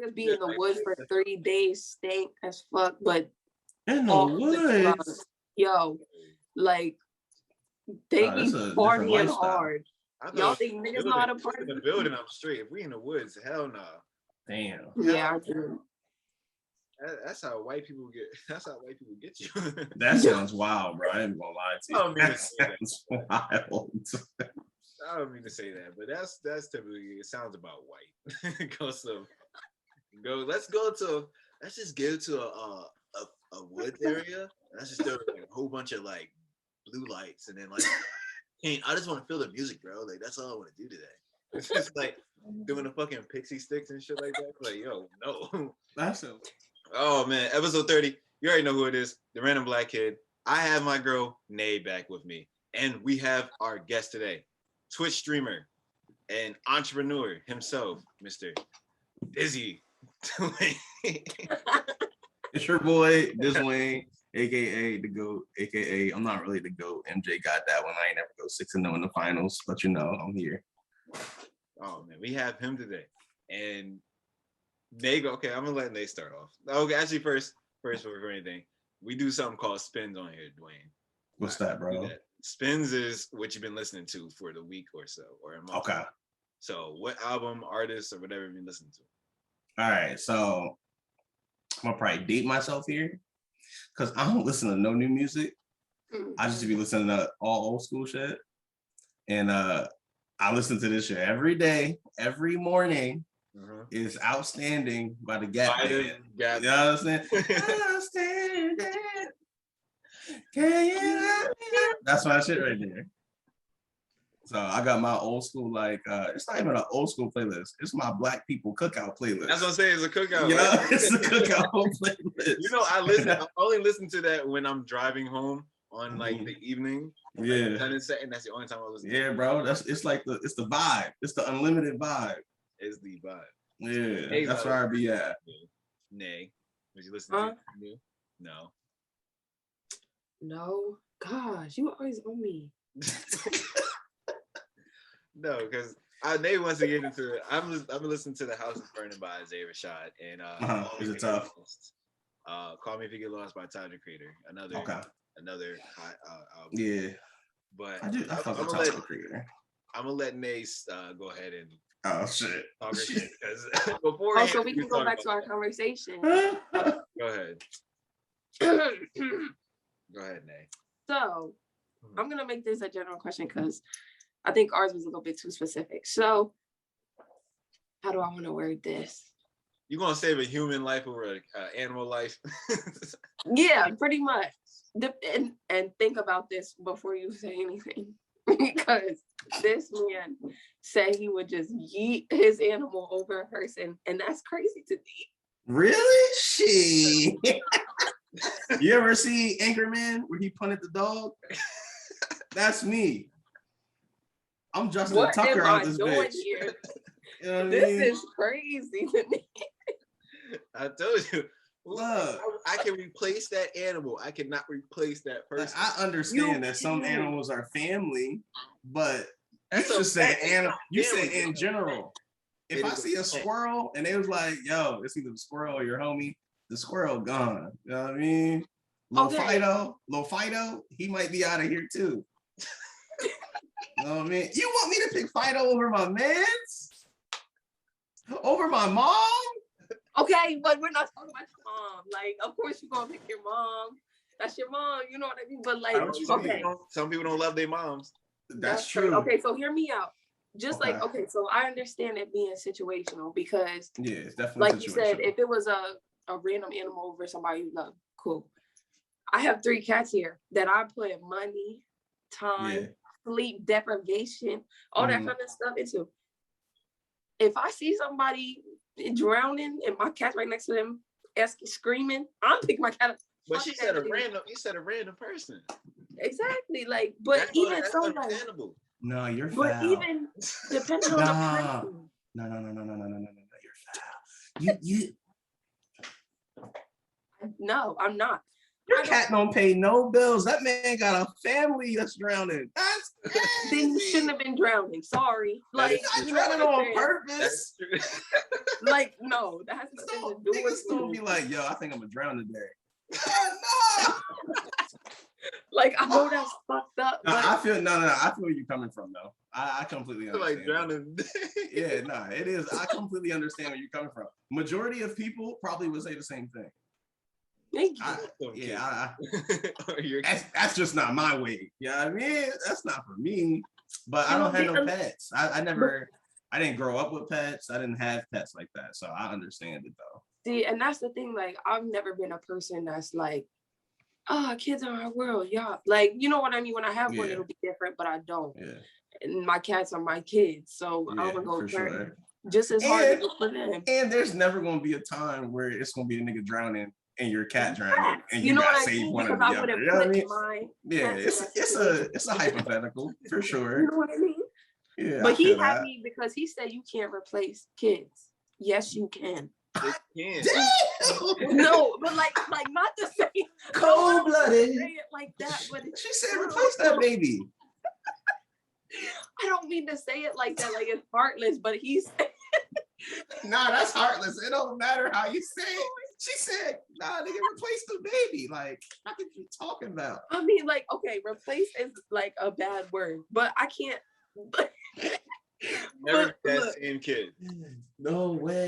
Just be in the woods for 3 days, stink as fuck, but in the woods. Yo, like they be partying hard. Y'all think niggas know how to party? The building, I'm straight. If we in the woods, hell no. Damn. Yeah, I do. That's how white people get. That's how white people get you. That sounds wild, bro. I ain't gonna lie to you. I don't mean to say that. Wild. I don't mean to say that, but that's typically it sounds about white. Let's just go to a woods area. Let's just do like a whole bunch of like blue lights, and then like, hey, I just want to feel the music, bro. Like that's all I want to do today. It's just like doing the fucking pixie sticks and shit like that. Like, yo, no. That's it. Oh man, episode 30. You already know who it is. The Random Black Kid. I have my girl Nay back with me, and we have our guest today, Twitch streamer and entrepreneur himself, Mr. Dizzy. It's your boy, Dizwayne, aka the GOAT, aka I'm not really the GOAT. MJ got that one. I ain't never go 6-0 in the finals, but you know, I'm here. Oh man, we have him today. And Nay, okay, I'm gonna let Nay start off. Okay, actually first before anything, we do something called spins on here, Dwayne. What's that, bro? Spins is what you've been listening to for the week or so, or a month. Okay. So what album, artist, or whatever you've been listening to? All right, so I'm gonna probably date myself here because I don't listen to no new music. I just be listening to all old school shit. And I listen to this shit every day, every morning. Is Outstanding by the Gap Band. You know what I'm saying? Outstanding. Can you? That's my shit right there. So I got my old school, like, it's not even an old school playlist. It's my Black people cookout playlist. That's what I'm saying. It's a cookout. Yeah, right? It's a cookout playlist. You know, I only listen to that when I'm driving home on like the evening. Yeah. Like, and that's the only time I listen. Yeah, bro. It's the vibe. It's the unlimited vibe. It's the vibe. Yeah, hey, that's where I be at. Nay, would you listen to me? No. No. Gosh, you always on me. No, because Nay wants to get into it. I'm listening to The House is Burning by Isaiah Rashad and is it tough? Call Me If You Get Lost by Tyler the Creator. Another hot album. Yeah. But I fuck with Tyler the Creator. I'm gonna let Nay go ahead and shit. Talk her shit because before. So we can go back to our conversation. Go ahead. Go ahead, Nay. So I'm gonna make this a general question because I think ours was a little bit too specific. So how do I want to word this? You gonna save a human life over an animal life? Yeah, pretty much. And think about this before you say anything. Because this man said he would just yeet his animal over a person, and that's crazy to me. Really? She. You ever see Anchorman where he punted the dog? That's me. I'm Justin Tucker out this bitch. Here? You know this is crazy to me. I told you. Look, I can replace that animal. I cannot replace that person. I understand that some animals are family, but you just say animal. You say in general. If I see a squirrel and they was like, "Yo, it's either the squirrel or your homie," the squirrel gone. You know what I mean? Lil Fido, he might be out of here too. You know what I mean? You want me to pick Fido over my mans? Over my mom? Okay, but we're not talking about your mom. Like, of course you're gonna pick your mom. That's your mom, you know what I mean? But like, okay. Some people don't love their moms. That's true. Okay, so hear me out. Just like, okay, so I understand it being situational because it's definitely like you said, if it was a random animal over somebody you love, cool. I have 3 cats here that I put money, time, sleep deprivation, all that kind of stuff into. If I see somebody drowning and my cat's right next to them screaming, I'm picking my cat up. But you said a random person. Exactly. Like, but that's even somebody. No, you're foul. But even depending on the person. No, you're foul. You No, I'm not. Your cat don't pay no bills. That man got a family that's drowning. That's then you shouldn't have been drowning. Sorry. Like, you drowning on purpose. Like, no, that has nothing to do with it. Don't be like, yo, I think I'm gonna drown today. No. Like, I know that's fucked up. But I feel I feel where you're coming from though. I completely understand. Like drowning. Yeah, it is. I completely understand where you're coming from. Majority of people probably would say the same thing. Thank you. That's just not my way. Yeah, I mean, that's not for me. But I don't have no pets. I didn't grow up with pets. I didn't have pets like that. So I understand it though. See, and that's the thing, like, I've never been a person that's like, oh, kids are our world, yeah. Like, you know what I mean? When I have one, it'll be different, but I don't. Yeah. And my cats are my kids, so I'm gonna go for just as hard for them. And there's never gonna be a time where it's gonna be a nigga drowning and your cat drowning, and you know gotta what I save mean? one Because of the I other. wouldn't You know what I put mean? It's a hypothetical for sure. You know what I mean? Yeah. But he had me because he said you can't replace kids. Yes, you can. Can. No, but like not to say cold-blooded. Say it like that, but she said replace that baby. I don't mean to say it like that, like it's heartless, but he's nah, that's heartless. It don't matter how you say it. She said, nah, nigga, replace the baby. Like, what are you talking about? I mean, like, okay, replace is like a bad word, but I can't. Never that same kid. No way.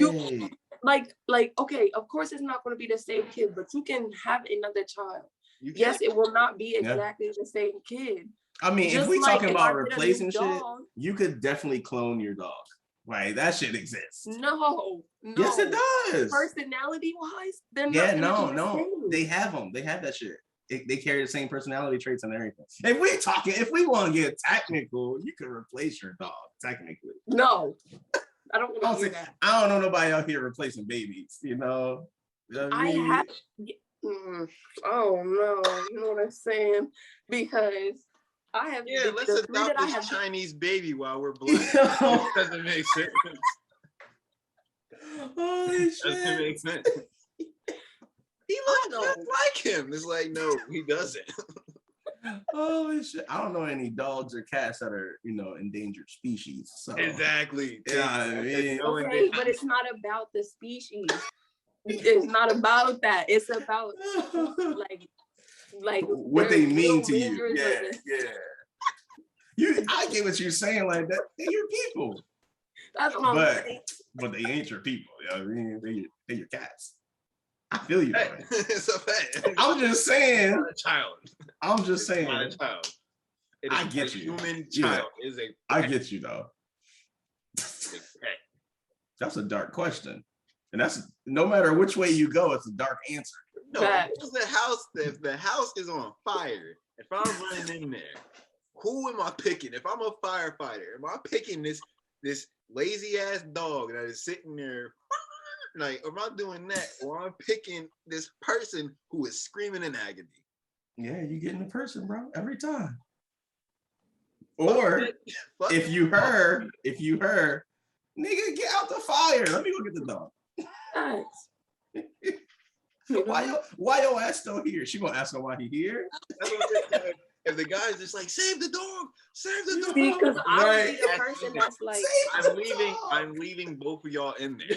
Like, okay, of course it's not going to be the same kid, but you can have another child. Yes, it will not be exactly the same kid. I mean, just if we talking about replacing shit, you could definitely clone your dog. Right, that shit exists. No. Yes, it does. Personality-wise, they're not. Yeah, no. They have them. They have that shit. They carry the same personality traits and everything. If we want to get technical, you can replace your dog technically. No, I don't want to do that. I don't know nobody out here replacing babies. You know what I mean? Oh no, you know what I'm saying? Because I have let's adopt this Chinese baby while we're black. Doesn't make sense. Holy shit. Doesn't make sense. He looks just like him. It's like, no, he doesn't. Holy shit. I don't know any dogs or cats that are, endangered species. So. Exactly. Yeah, I mean, okay, but it's not about the species. It's not about that. It's about like what they mean to you. Yeah. I get what you're saying, like that. They're your people. That's what I'm saying. But they ain't your people. You know what I mean? They're your cats. I feel you. Hey, it's a fact. I'm just saying. Not a child. I'm just saying. Not a child. I get you. Human child is a. I get you though. That's a dark question, and that's no matter which way you go, it's a dark answer. No, if the house is on fire, if I'm running in there, who am I picking? If I'm a firefighter, am I picking this lazy ass dog that is sitting there? Like, am I doing that, or I'm picking this person who is screaming in agony? Yeah, you getting the person, bro, every time. Or if you heard, nigga, get out the fire. Let me go get the dog. Why your ass still here? She gonna ask him why he here. If the guy's just like, save the dog, See, because I would be the person that's like, I'm leaving both of y'all in there.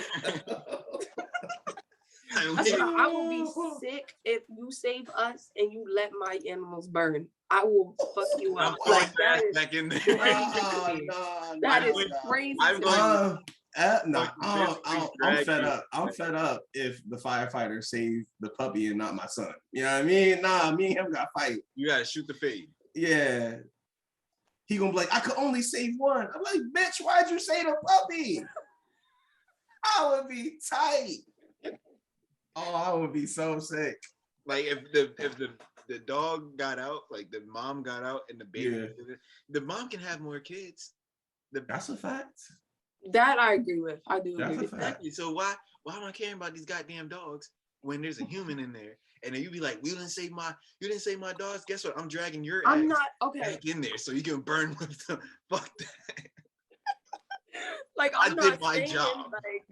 I will be sick if you save us and you let my animals burn. I will fuck you up. Like that is back in there. That is crazy. I'm fed up. I'm fed up if the firefighter saved the puppy and not my son. You know what I mean? Nah, me and him got fight. You gotta shoot the fade. Yeah. He gonna be like, I could only save one. I'm like, bitch, why'd you save the puppy? I would be tight. Oh, I would be so sick. Like if the dog got out, like the mom got out and the baby, the mom can have more kids. That's a fact. That I agree with. I do agree with that. So why am I caring about these goddamn dogs when there's a human in there? And then you be like, you didn't save my dogs. Guess what? I'm dragging your ass back in there so you can burn with them. Fuck that. Like I did my job. Like,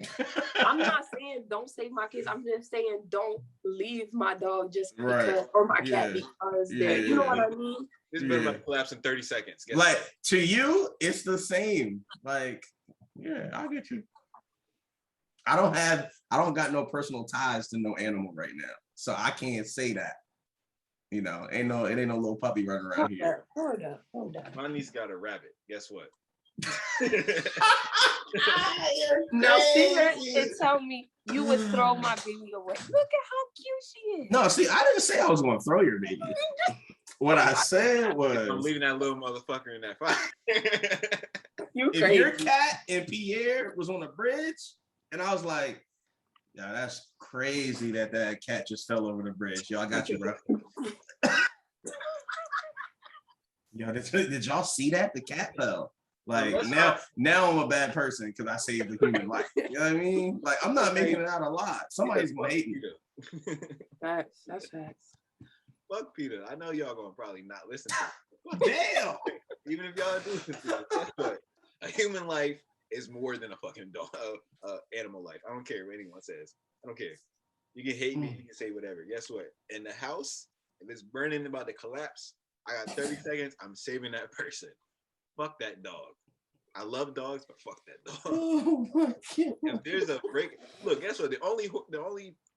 I'm not saying don't save my kids. I'm just saying don't leave my dog just because, or my cat because they're. You know what I mean? This better about to collapse in 30 seconds. Like to you, it's the same. Like, yeah, I get you. I don't got no personal ties to no animal right now, so I can't say that. You know, it ain't no little puppy running around here. Hold up. My niece got a rabbit. Guess what? No, see that? It tell me you would throw my baby away. Look at how cute she is. No, see, I didn't say I was going to throw your baby. What I said was, I'm leaving that little motherfucker in that fire. If your cat and Pierre was on the bridge, and I was like, yeah, that's crazy that cat just fell over the bridge. Yo, I got you, bro. Yo, did y'all see that? The cat fell. Like now I'm a bad person because I saved a human life. You know what I mean? Like I'm not making it out a lot. Somebody's gonna hate me. Facts. That's facts. Fuck Peter. I know y'all gonna probably not listen to it. Damn. Even if y'all do listen to it, but a human life is more than a fucking dog, animal life. I don't care what anyone says. I don't care. You can hate me. You can say whatever. Guess what? In the house, if it's burning about to collapse, I got 30 seconds. I'm saving that person. Fuck that dog. I love dogs, but fuck that dog. Oh my God. If there's a break, look, guess what? The only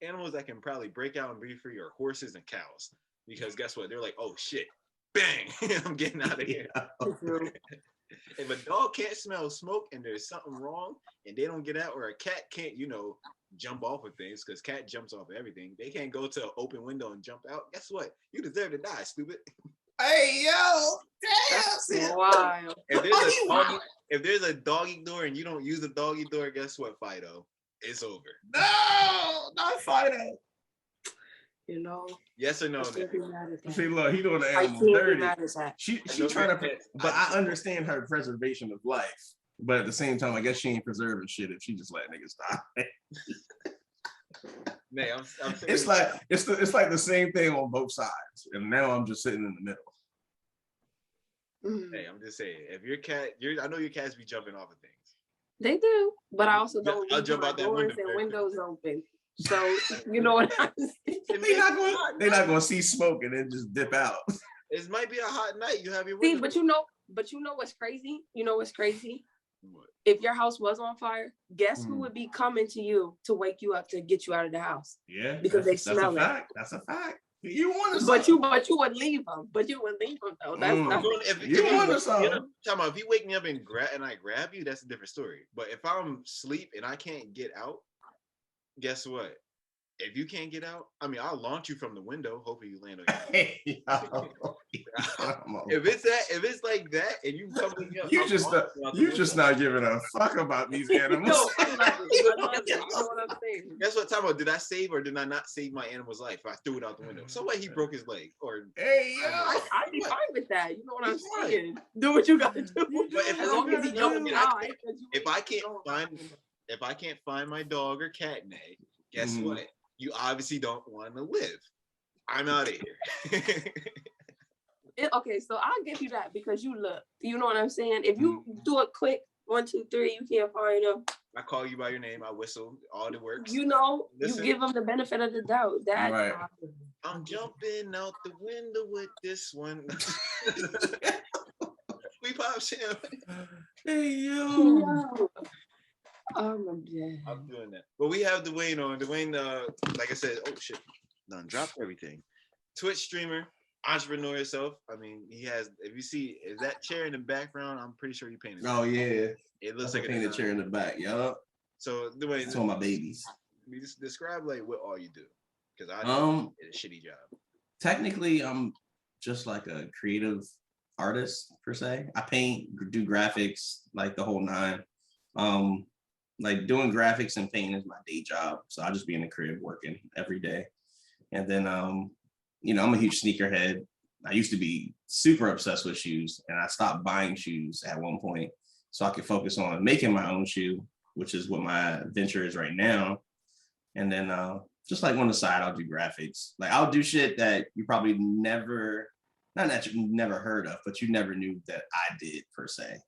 animals that can probably break out and be free are horses and cows. Because guess what? They're like, oh shit, bang, I'm getting out of here. If a dog can't smell smoke and there's something wrong and they don't get out, or a cat can't, jump off of things, because cat jumps off of everything. They can't go to an open window and jump out. Guess what? You deserve to die, stupid. Hey, yo, damn. Wild. If there's a doggy door and you don't use the doggy door, guess what, Fido? It's over. No, not Fido. Yes or no? See, look, he doing the animal dirty. She trying to, but I understand her preservation of life. But at the same time, I guess she ain't preserving shit if she just let niggas die. Man, I'm it's like it's like the same thing on both sides, and now I'm just sitting in the middle. Hey, I'm just saying, if your cat, I know your cats be jumping off of things. They do, but I also don't I'll jump out that window and windows open. So you know what I'm saying? They're not gonna see smoke and then just dip out. It might be a hot night. You have your windows. But you know what's crazy? You know what's crazy? What? If your house was on fire, guess who would be coming to you to wake you up to get you out of the house? Yeah, because they smell it. That's a fact. You want to, but you would leave them. But you would leave them though. That's if you want to. Talking about if you wake me up and I grab you, that's a different story. But if I'm asleep and I can't get out, guess what? If you can't get out, I mean, I'll launch you from the window. Hopefully you land on your If it's like that, and you come me up, you just not giving a fuck about these animals. No, I love it. You know what I'm saying? Guess what? Time about, did I save or did I not save my animal's life? I threw it out the window. So what? He broke his leg, or hey, yo, I'd be fine with that. You know what I'm saying? Do what you got to do. But as long as he don't die, if I can't find my dog or cat, Nay, guess what? You obviously don't want to live. I'm out of here. Okay, so I'll give you that because you look. You know what I'm saying? If you do it quick, 1, 2, 3, you can't find them. I call you by your name. I whistle. All the works. You give them the benefit of the doubt. That right. I'm jumping out the window with this one. We pop champagne. Hey yo. I'm dead. I'm doing that. But we have Dwayne on. Dwayne, like I said, oh shit, done dropped everything. Twitch streamer, entrepreneur yourself. I mean, he has. If you see, is that chair in the background? I'm pretty sure you painted. Oh yeah, it looks like a painted chair in the back. Yup. So Dwayne, it's all my babies. You just describe like what all you do, because I do a shitty job. Technically, I'm just like a creative artist per se. I paint, do graphics, like the whole nine. Like doing graphics and painting is my day job. So I'll just be in the crib working every day. And then, I'm a huge sneakerhead. I used to be super obsessed with shoes, and I stopped buying shoes at one point so I could focus on making my own shoe, which is what my venture is right now. And then just like on the side, I'll do graphics. Like I'll do shit that you probably not that you never heard of, but you never knew that I did per se.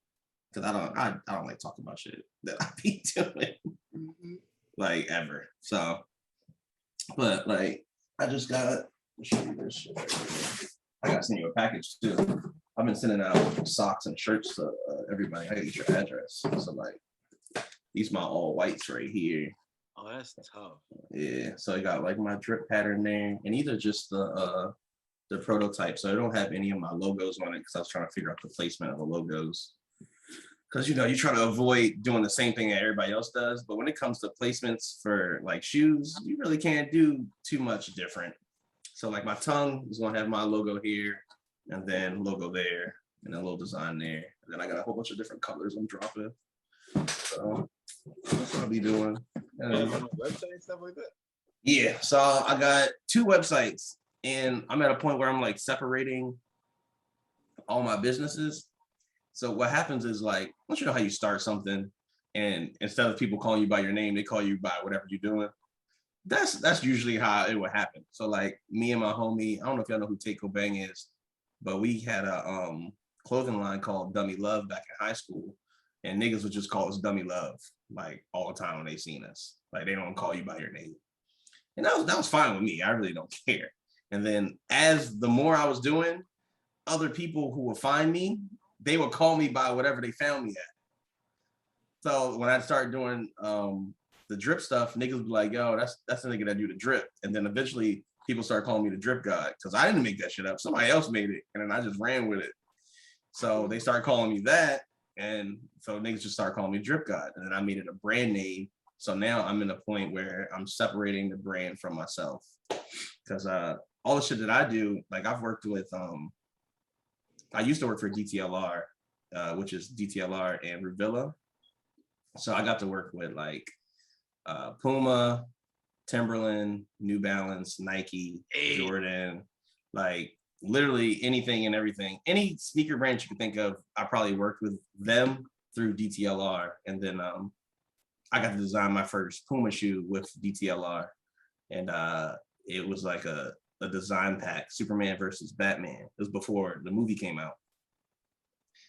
because I don't like talking about shit that I be doing like ever. So, but like I just got show you this shit right here. I got to send you a package too. I've been sending out socks and shirts to everybody. I gotta get your address. So like these my all whites right here. Oh, that's tough. Yeah. So I got like my drip pattern there, and these are just the prototype. So I don't have any of my logos on it because I was trying to figure out the placement of the logos. Because you try to avoid doing the same thing that everybody else does. But when it comes to placements for like shoes, you really can't do too much different. So like my tongue is gonna have my logo here, and then logo there, and a little design there. And then I got a whole bunch of different colors I'm dropping. So that's what I'll be doing. Website and stuff like that? Yeah, so I got 2 websites, and I'm at a point where I'm like separating all my businesses. So what happens is like, once you know how you start something, and instead of people calling you by your name, they call you by whatever you're doing. That's usually how it would happen. So like me and my homie, I don't know if y'all know who Takeo Bang is, but we had a clothing line called Dummy Love back in high school, and niggas would just call us Dummy Love like all the time when they seen us. Like they don't call you by your name, and that was fine with me. I really don't care. And then as the more I was doing, other people who would find me, they would call me by whatever they found me at. So when I started doing the drip stuff, niggas would be like, yo, that's the nigga that do the drip. And then eventually people started calling me the drip god because I didn't make that shit up. Somebody else made it, and then I just ran with it. So they started calling me that, and so niggas just started calling me drip god. And then I made it a brand name. So now I'm in a point where I'm separating the brand from myself because all the shit that I do, like I've worked with, I used to work for DTLR, which is DTLR and Revilla. So I got to work with like Puma, Timberland, New Balance, Nike, Jordan, like literally anything and everything. Any sneaker brand you can think of, I probably worked with them through DTLR. And then I got to design my first Puma shoe with DTLR. And it was like a design pack, Superman versus Batman. It was before the movie came out.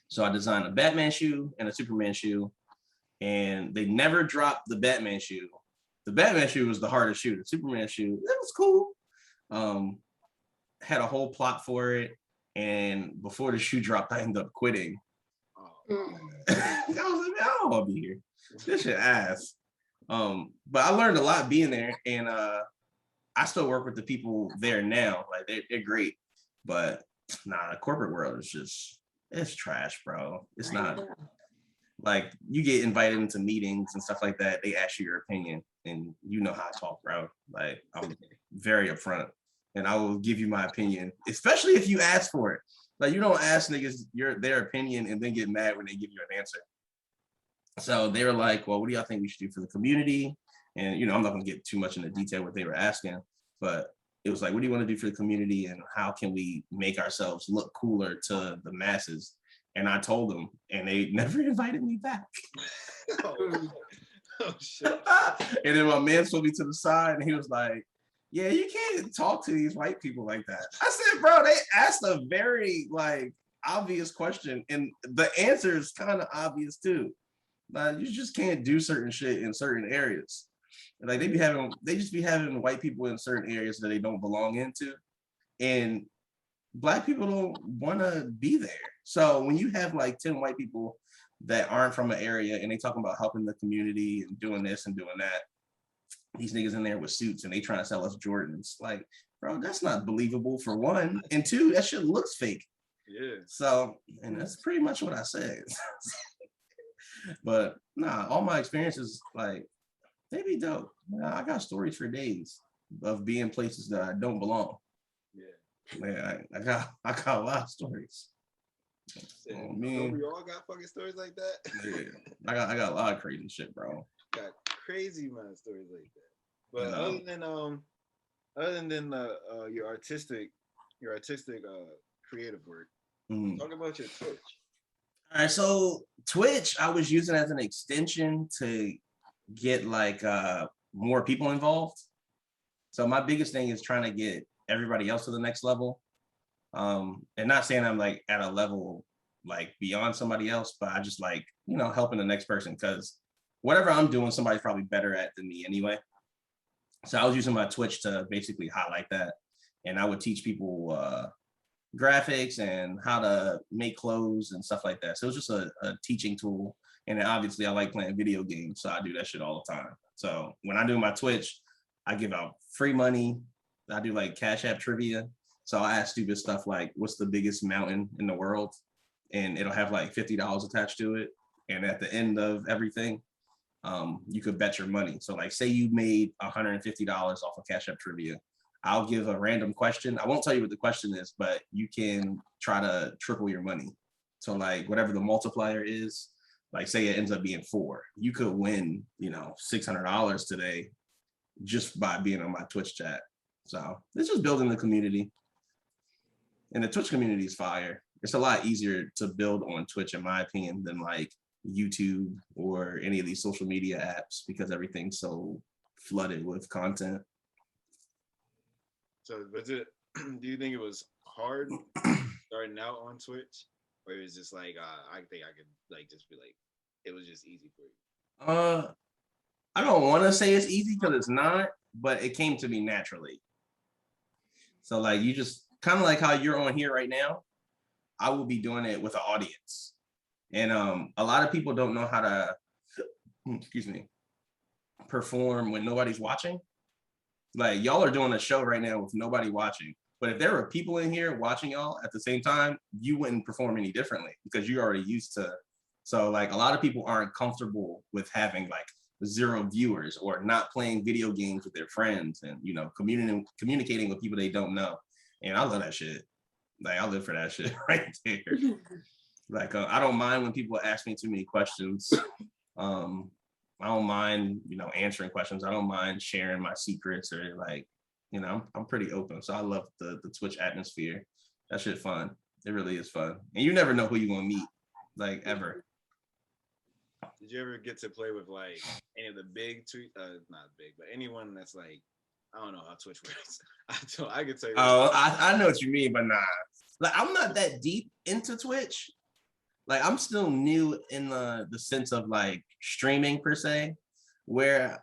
So I designed a Batman shoe and a Superman shoe, and they never dropped the Batman shoe. The Batman shoe was the hardest shoe. The Superman shoe, it was cool. Had a whole plot for it, and before the shoe dropped, I ended up quitting. I was like, I don't want to be here. This shit ass. But I learned a lot being there, and I still work with the people there now. Like they're great, but nah, the corporate world is just, it's trash, bro. It's not like you get invited into meetings and stuff like that. They ask you your opinion, and you know how I talk, bro. Like I'm very upfront, and I will give you my opinion, especially if you ask for it. Like you don't ask niggas their opinion and then get mad when they give you an answer. So they were like, well, what do y'all think we should do for the community? And, I'm not going to get too much into detail what they were asking, but it was like, what do you want to do for the community? And how can we make ourselves look cooler to the masses? And I told them, and they never invited me back. Oh, shit. And then my man pulled me to the side, and he was like, yeah, you can't talk to these white people like that. I said, bro, they asked a very, obvious question, and the answer is kind of obvious, too. You just can't do certain shit in certain areas. Like they just be having white people in certain areas that they don't belong into, and Black people don't want to be there. So when you have like 10 white people that aren't from an area and they talking about helping the community and doing this and doing that, these niggas in there with suits and they trying to sell us Jordans. Like, bro, that's not believable for one, and two, that shit looks fake. Yeah. So, and that's pretty much what I said. But nah, all my experiences, like, they be dope. I got stories for days of being places that I don't belong. Yeah. Man, I got a lot of stories. Oh, man. We all got fucking stories like that. Yeah, I got a lot of crazy shit, bro. Got crazy amount of stories like that. But other than your artistic creative work, talk about your Twitch. All right, so Twitch, I was using as an extension to get more people involved. So my biggest thing is trying to get everybody else to the next level. And not saying I'm like at a level like beyond somebody else, but I just like, helping the next person, because whatever I'm doing, somebody's probably better at than me anyway. So I was using my Twitch to basically highlight that. And I would teach people graphics and how to make clothes and stuff like that. So it was just a teaching tool. And then obviously I like playing video games, so I do that shit all the time. So when I do my Twitch, I give out free money. I do like Cash App trivia. So I ask stupid stuff like, what's the biggest mountain in the world? And it'll have like $50 attached to it. And at the end of everything, you could bet your money. So like, say you made $150 off of Cash App trivia. I'll give a random question. I won't tell you what the question is, but you can try to triple your money. So like whatever the multiplier is, like say it ends up being 4, you could win, $600 today just by being on my Twitch chat. So it's just building the community. And the Twitch community is fire. It's a lot easier to build on Twitch, in my opinion, than like YouTube or any of these social media apps, because everything's so flooded with content. So do you think it was hard starting out on Twitch? Or it was just like, I think I could like just be like, it was just easy for you? I don't want to say it's easy because it's not, but it came to me naturally. So like, you just kind of like how you're on here right now, I will be doing it with an audience. And a lot of people don't know how to, perform when nobody's watching. Like y'all are doing a show right now with nobody watching. But if there were people in here watching y'all at the same time, you wouldn't perform any differently because you're already used to. So like a lot of people aren't comfortable with having like 0 viewers or not playing video games with their friends and, communicating with people they don't know. And I love that shit. Like I live for that shit right there. Like I don't mind when people ask me too many questions. I don't mind, answering questions. I don't mind sharing my secrets or like, I'm pretty open. So I love the Twitch atmosphere. That shit fun. It really is fun. And you never know who you're gonna meet, like ever. Did you ever get to play with like any of the big not big, but anyone that's like, I don't know how Twitch works. I can tell you. Oh, I know what you mean, but nah. Like I'm not that deep into Twitch. Like I'm still new in the sense of like streaming per se, where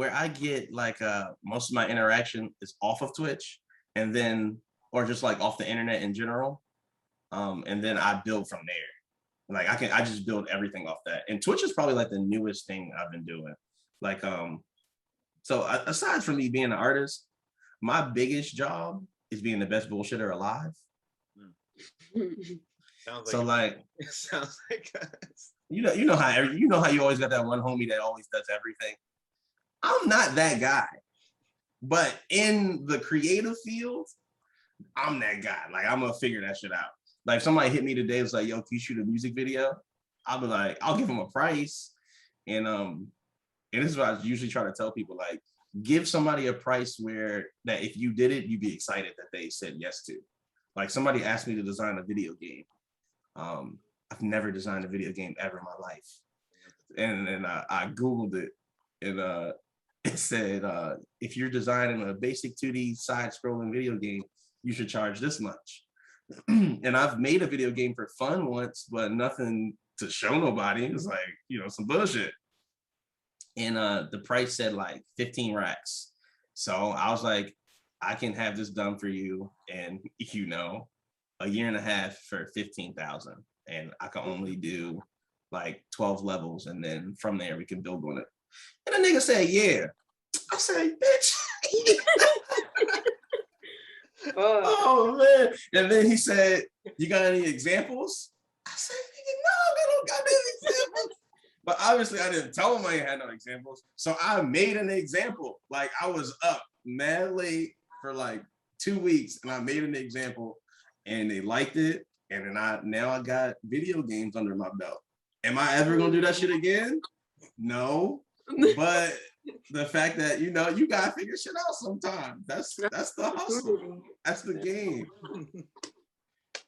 I get like most of my interaction is off of Twitch, and then or just like off the internet in general, and then I build from there. Like I just build everything off that. And Twitch is probably like the newest thing I've been doing. Like so aside from me being an artist, my biggest job is being the best bullshitter alive. Sounds like so like it sounds like you know how you always got that one homie that always does everything. I'm not that guy, but in the creative field, I'm that guy. Like I'm gonna figure that shit out. Like if somebody hit me today, it's like, yo, can you shoot a music video? I'll be like, I'll give them a price, and this is what I usually try to tell people: like, give somebody a price that if you did it, you'd be excited that they said yes to. Like somebody asked me to design a video game. I've never designed a video game ever in my life. And I Googled it, and it said, if you're designing a basic 2D side-scrolling video game, you should charge this much. And I've made a video game for fun once, but nothing to show nobody. It was like, some bullshit. And the price said like 15 racks. So I was like, I can have this done for you in, a year and a half for 15,000. And I can only do like 12 levels. And then from there we can build on it. And the nigga said, yeah. I said, bitch. Oh man. And then he said, you got any examples? I said, no, they don't got any examples. But obviously I didn't tell him I had no examples. So I made an example. Like I was up mad late for like 2 weeks and I made an example and they liked it. And then now I got video games under my belt. Am I ever gonna do that shit again? No. But the fact that you gotta figure shit out sometime. That's the hustle. That's the game.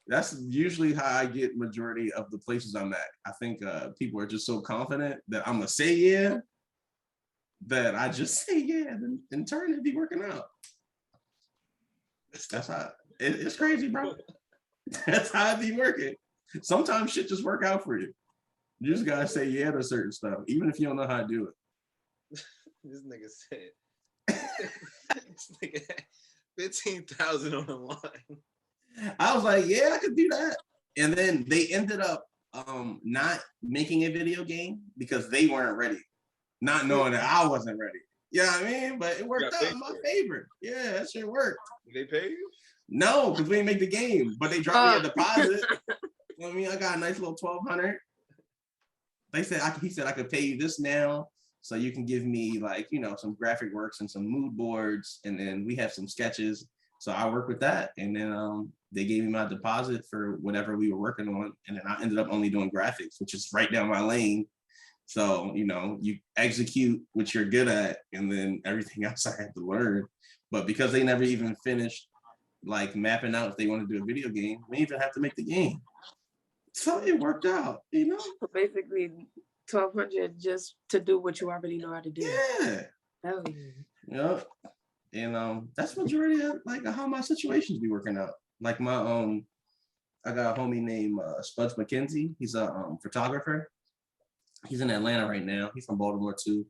That's usually how I get majority of the places I'm at. I think people are just so confident that I'm gonna say yeah, that I just say yeah, and in turn it be working out. That's how it's crazy, bro. That's how it be working. Sometimes shit just work out for you. You just gotta say yeah to certain stuff, even if you don't know how to do it. This nigga said, this nigga had 15,000 on the line. I was like, yeah, I could do that. And then they ended up not making a video game because they weren't ready, not knowing that I wasn't ready. You know what I mean? But it worked out in my favor. Yeah, that shit worked. Did they pay you? No, because we didn't make the game, but they dropped me a deposit. You know what I mean? I got a nice little 1,200. They said he said I could pay you this now, so you can give me like, you know, some graphic works and some mood boards, and then we have some sketches. So I work with that, and then they gave me my deposit for whatever we were working on, and then I ended up only doing graphics, which is right down my lane. So, you know, you execute what you're good at, and then everything else I had to learn. But because they never even finished like mapping out if they want to do a video game, we even have to make the game. So it worked out, you know. So basically, 1,200 just to do what you already know how to do. Yeah. Oh, yeah. And that's majority of like how my situations be working out. Like my I got a homie named Spuds McKenzie. He's a photographer. He's in Atlanta right now. He's from Baltimore too.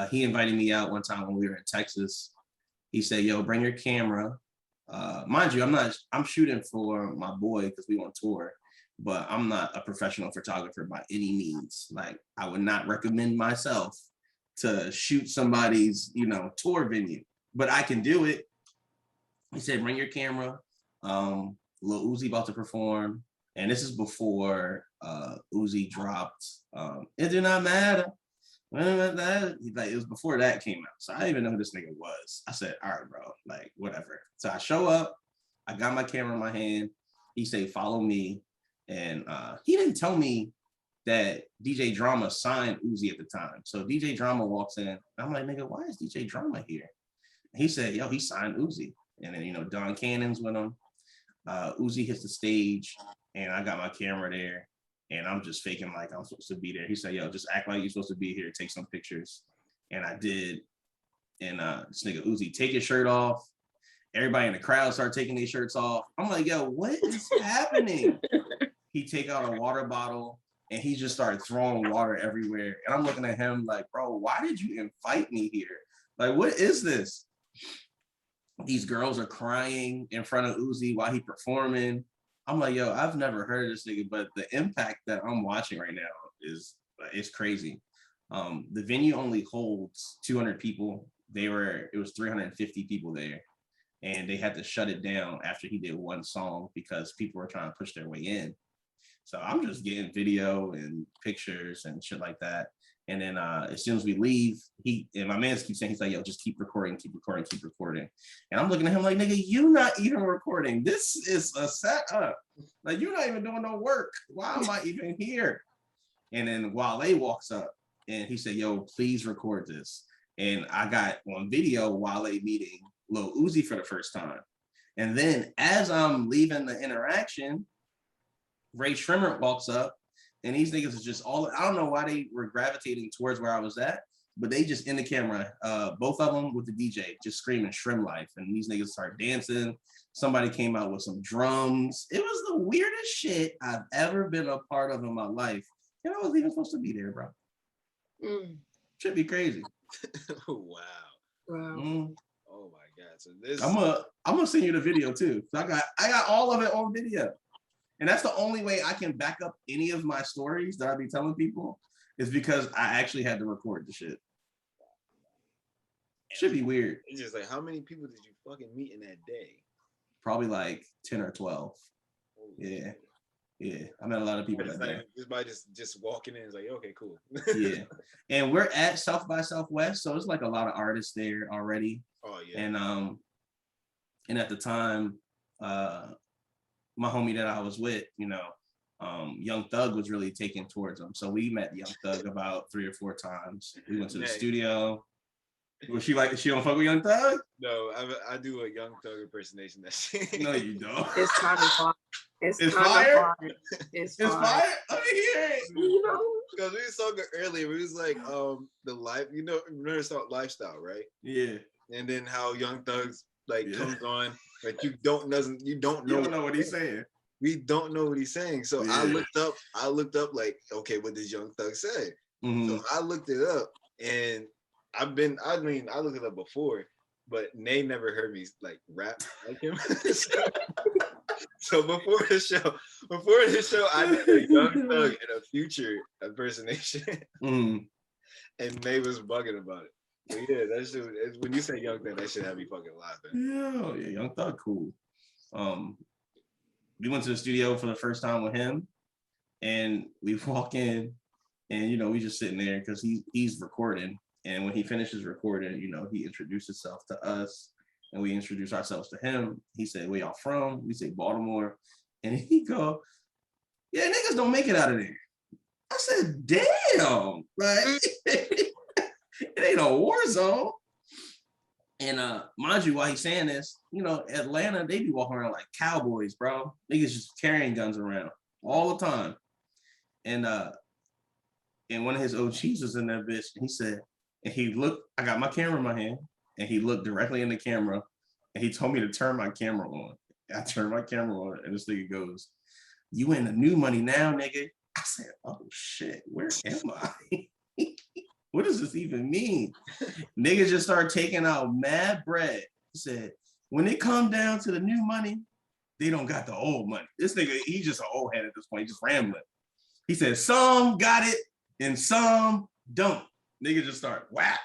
He invited me out one time when we were in Texas. He said, "Yo, bring your camera." Mind you, I'm shooting for my boy because we on tour, but I'm not a professional photographer by any means. Like, I would not recommend myself to shoot somebody's, you know, tour venue, but I can do it. He said, bring your camera. Lil Uzi about to perform. And this is before Uzi dropped It Do Not Matter. Like, it was before that came out. So I didn't even know who this nigga was. I said, all right, bro, like, whatever. So I show up, I got my camera in my hand. He said, follow me. And he didn't tell me that DJ Drama signed Uzi at the time. So DJ Drama walks in. I'm like, nigga, why is DJ Drama here? He said, yo, he signed Uzi. And then, you know, Don Cannon's with him. Uzi hits the stage, and I got my camera there, and I'm just faking like I'm supposed to be there. He said, yo, just act like you're supposed to be here, take some pictures. And I did. And this nigga Uzi, take your shirt off. Everybody in the crowd start taking their shirts off. I'm like, yo, what is happening? He take out a water bottle, and he just started throwing water everywhere. And I'm looking at him like, bro, why did you invite me here? Like, what is this? These girls are crying in front of Uzi while he performing. I'm like, yo, I've never heard of this nigga, but the impact that I'm watching right now is crazy. The venue only holds 200 people. It was 350 people there, and they had to shut it down after he did one song because people were trying to push their way in. So I'm just getting video and pictures and shit like that. And then as soon as we leave, my man keeps saying, he's like, yo, just keep recording. And I'm looking at him like, nigga, you not even recording. This is a setup. Like, you're not even doing no work. Why am I even here? And then Wale walks up and he said, yo, please record this. And I got on video Wale meeting Lil Uzi for the first time. And then as I'm leaving the interaction, Ray Shrimmer walks up, and these niggas is just I don't know why they were gravitating towards where I was at, but they just in the camera, both of them with the DJ, just screaming Shrimp Life. And these niggas start dancing. Somebody came out with some drums. It was the weirdest shit I've ever been a part of in my life. And I wasn't even supposed to be there, bro. Should be crazy. Wow. Oh my God. So this I'm gonna send you the video too. I got all of it on video. And that's the only way I can back up any of my stories that I be telling people is because I actually had to record the shit. Should be weird. It's just like, how many people did you fucking meet in that day? Probably like 10 or 12. Yeah. Yeah. I met a lot of people that day. Just by just walking in, it's like, okay, cool. Yeah. And we're at South by Southwest, so it's like a lot of artists there already. Oh yeah. And at the time, my homie that I was with, you know, Young Thug was really taken towards him. So we met Young Thug about 3 or 4 times. We went to the studio. Was she don't fuck with Young Thug? No, I do a Young Thug impersonation. That shit. No, you don't. It's kind of fire. It's fire? It's fire? Let me hear it. You know? Because we was talking earlier, we was like, the life, you know, remember Lifestyle, right? Yeah. And then how Young Thugs comes on, like you don't know what he's saying. we don't know what he's saying. So I looked up like, okay, what does Young Thug say? So I looked it up, and I looked it up before, but Nay never heard me like rap like him. So before the show, I did a Young Thug and a Future impersonation, and Nay was bugging about it. But yeah, that shit. When you say Young Thug, that shit had me fucking laughing. Yeah, Young Thug, cool. We went to the studio for the first time with him, and we walk in, and we just sitting there because he's recording, and when he finishes recording, he introduced himself to us, and we introduced ourselves to him. He said, "Where y'all from?" We say Baltimore, and he go, "Yeah, niggas don't make it out of there." I said, "Damn, like it ain't a war zone." And mind you, while he's saying this, Atlanta, they be walking around like cowboys, bro. Niggas just carrying guns around all the time. And one of his OGs was in that bitch, and he said, and he looked, I got my camera in my hand, and he looked directly in the camera, and he told me to turn my camera on. I turned my camera on, and this nigga goes, "You in the new money now, nigga?" I said, "Oh shit, where am I?" What does this even mean? Niggas just start taking out mad bread. He said, "When it come down to the new money, they don't got the old money." This nigga, he's just an old head at this point, just rambling. He said, "Some got it and some don't." Nigga just start whap,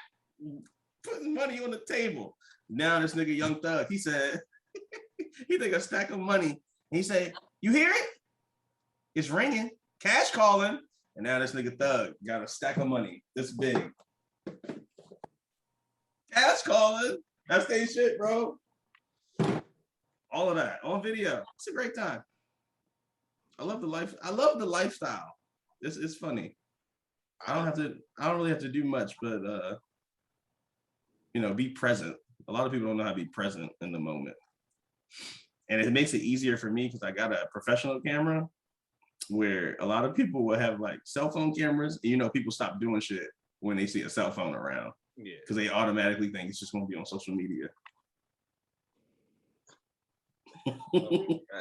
putting money on the table. Now this nigga Young Thug, he said, he take a stack of money. And he said, "You hear it? It's ringing. Cash calling." And now this nigga Thug got a stack of money this big. Cash calling. That's their shit, bro. All of that on video. It's a great time. I love the life. I love the lifestyle. It's funny. I don't really have to do much, but be present. A lot of people don't know how to be present in the moment. And it makes it easier for me because I got a professional camera, where a lot of people will have like cell phone cameras. People stop doing shit when they see a cell phone around. Yeah. Because they automatically think it's just going to be on social media.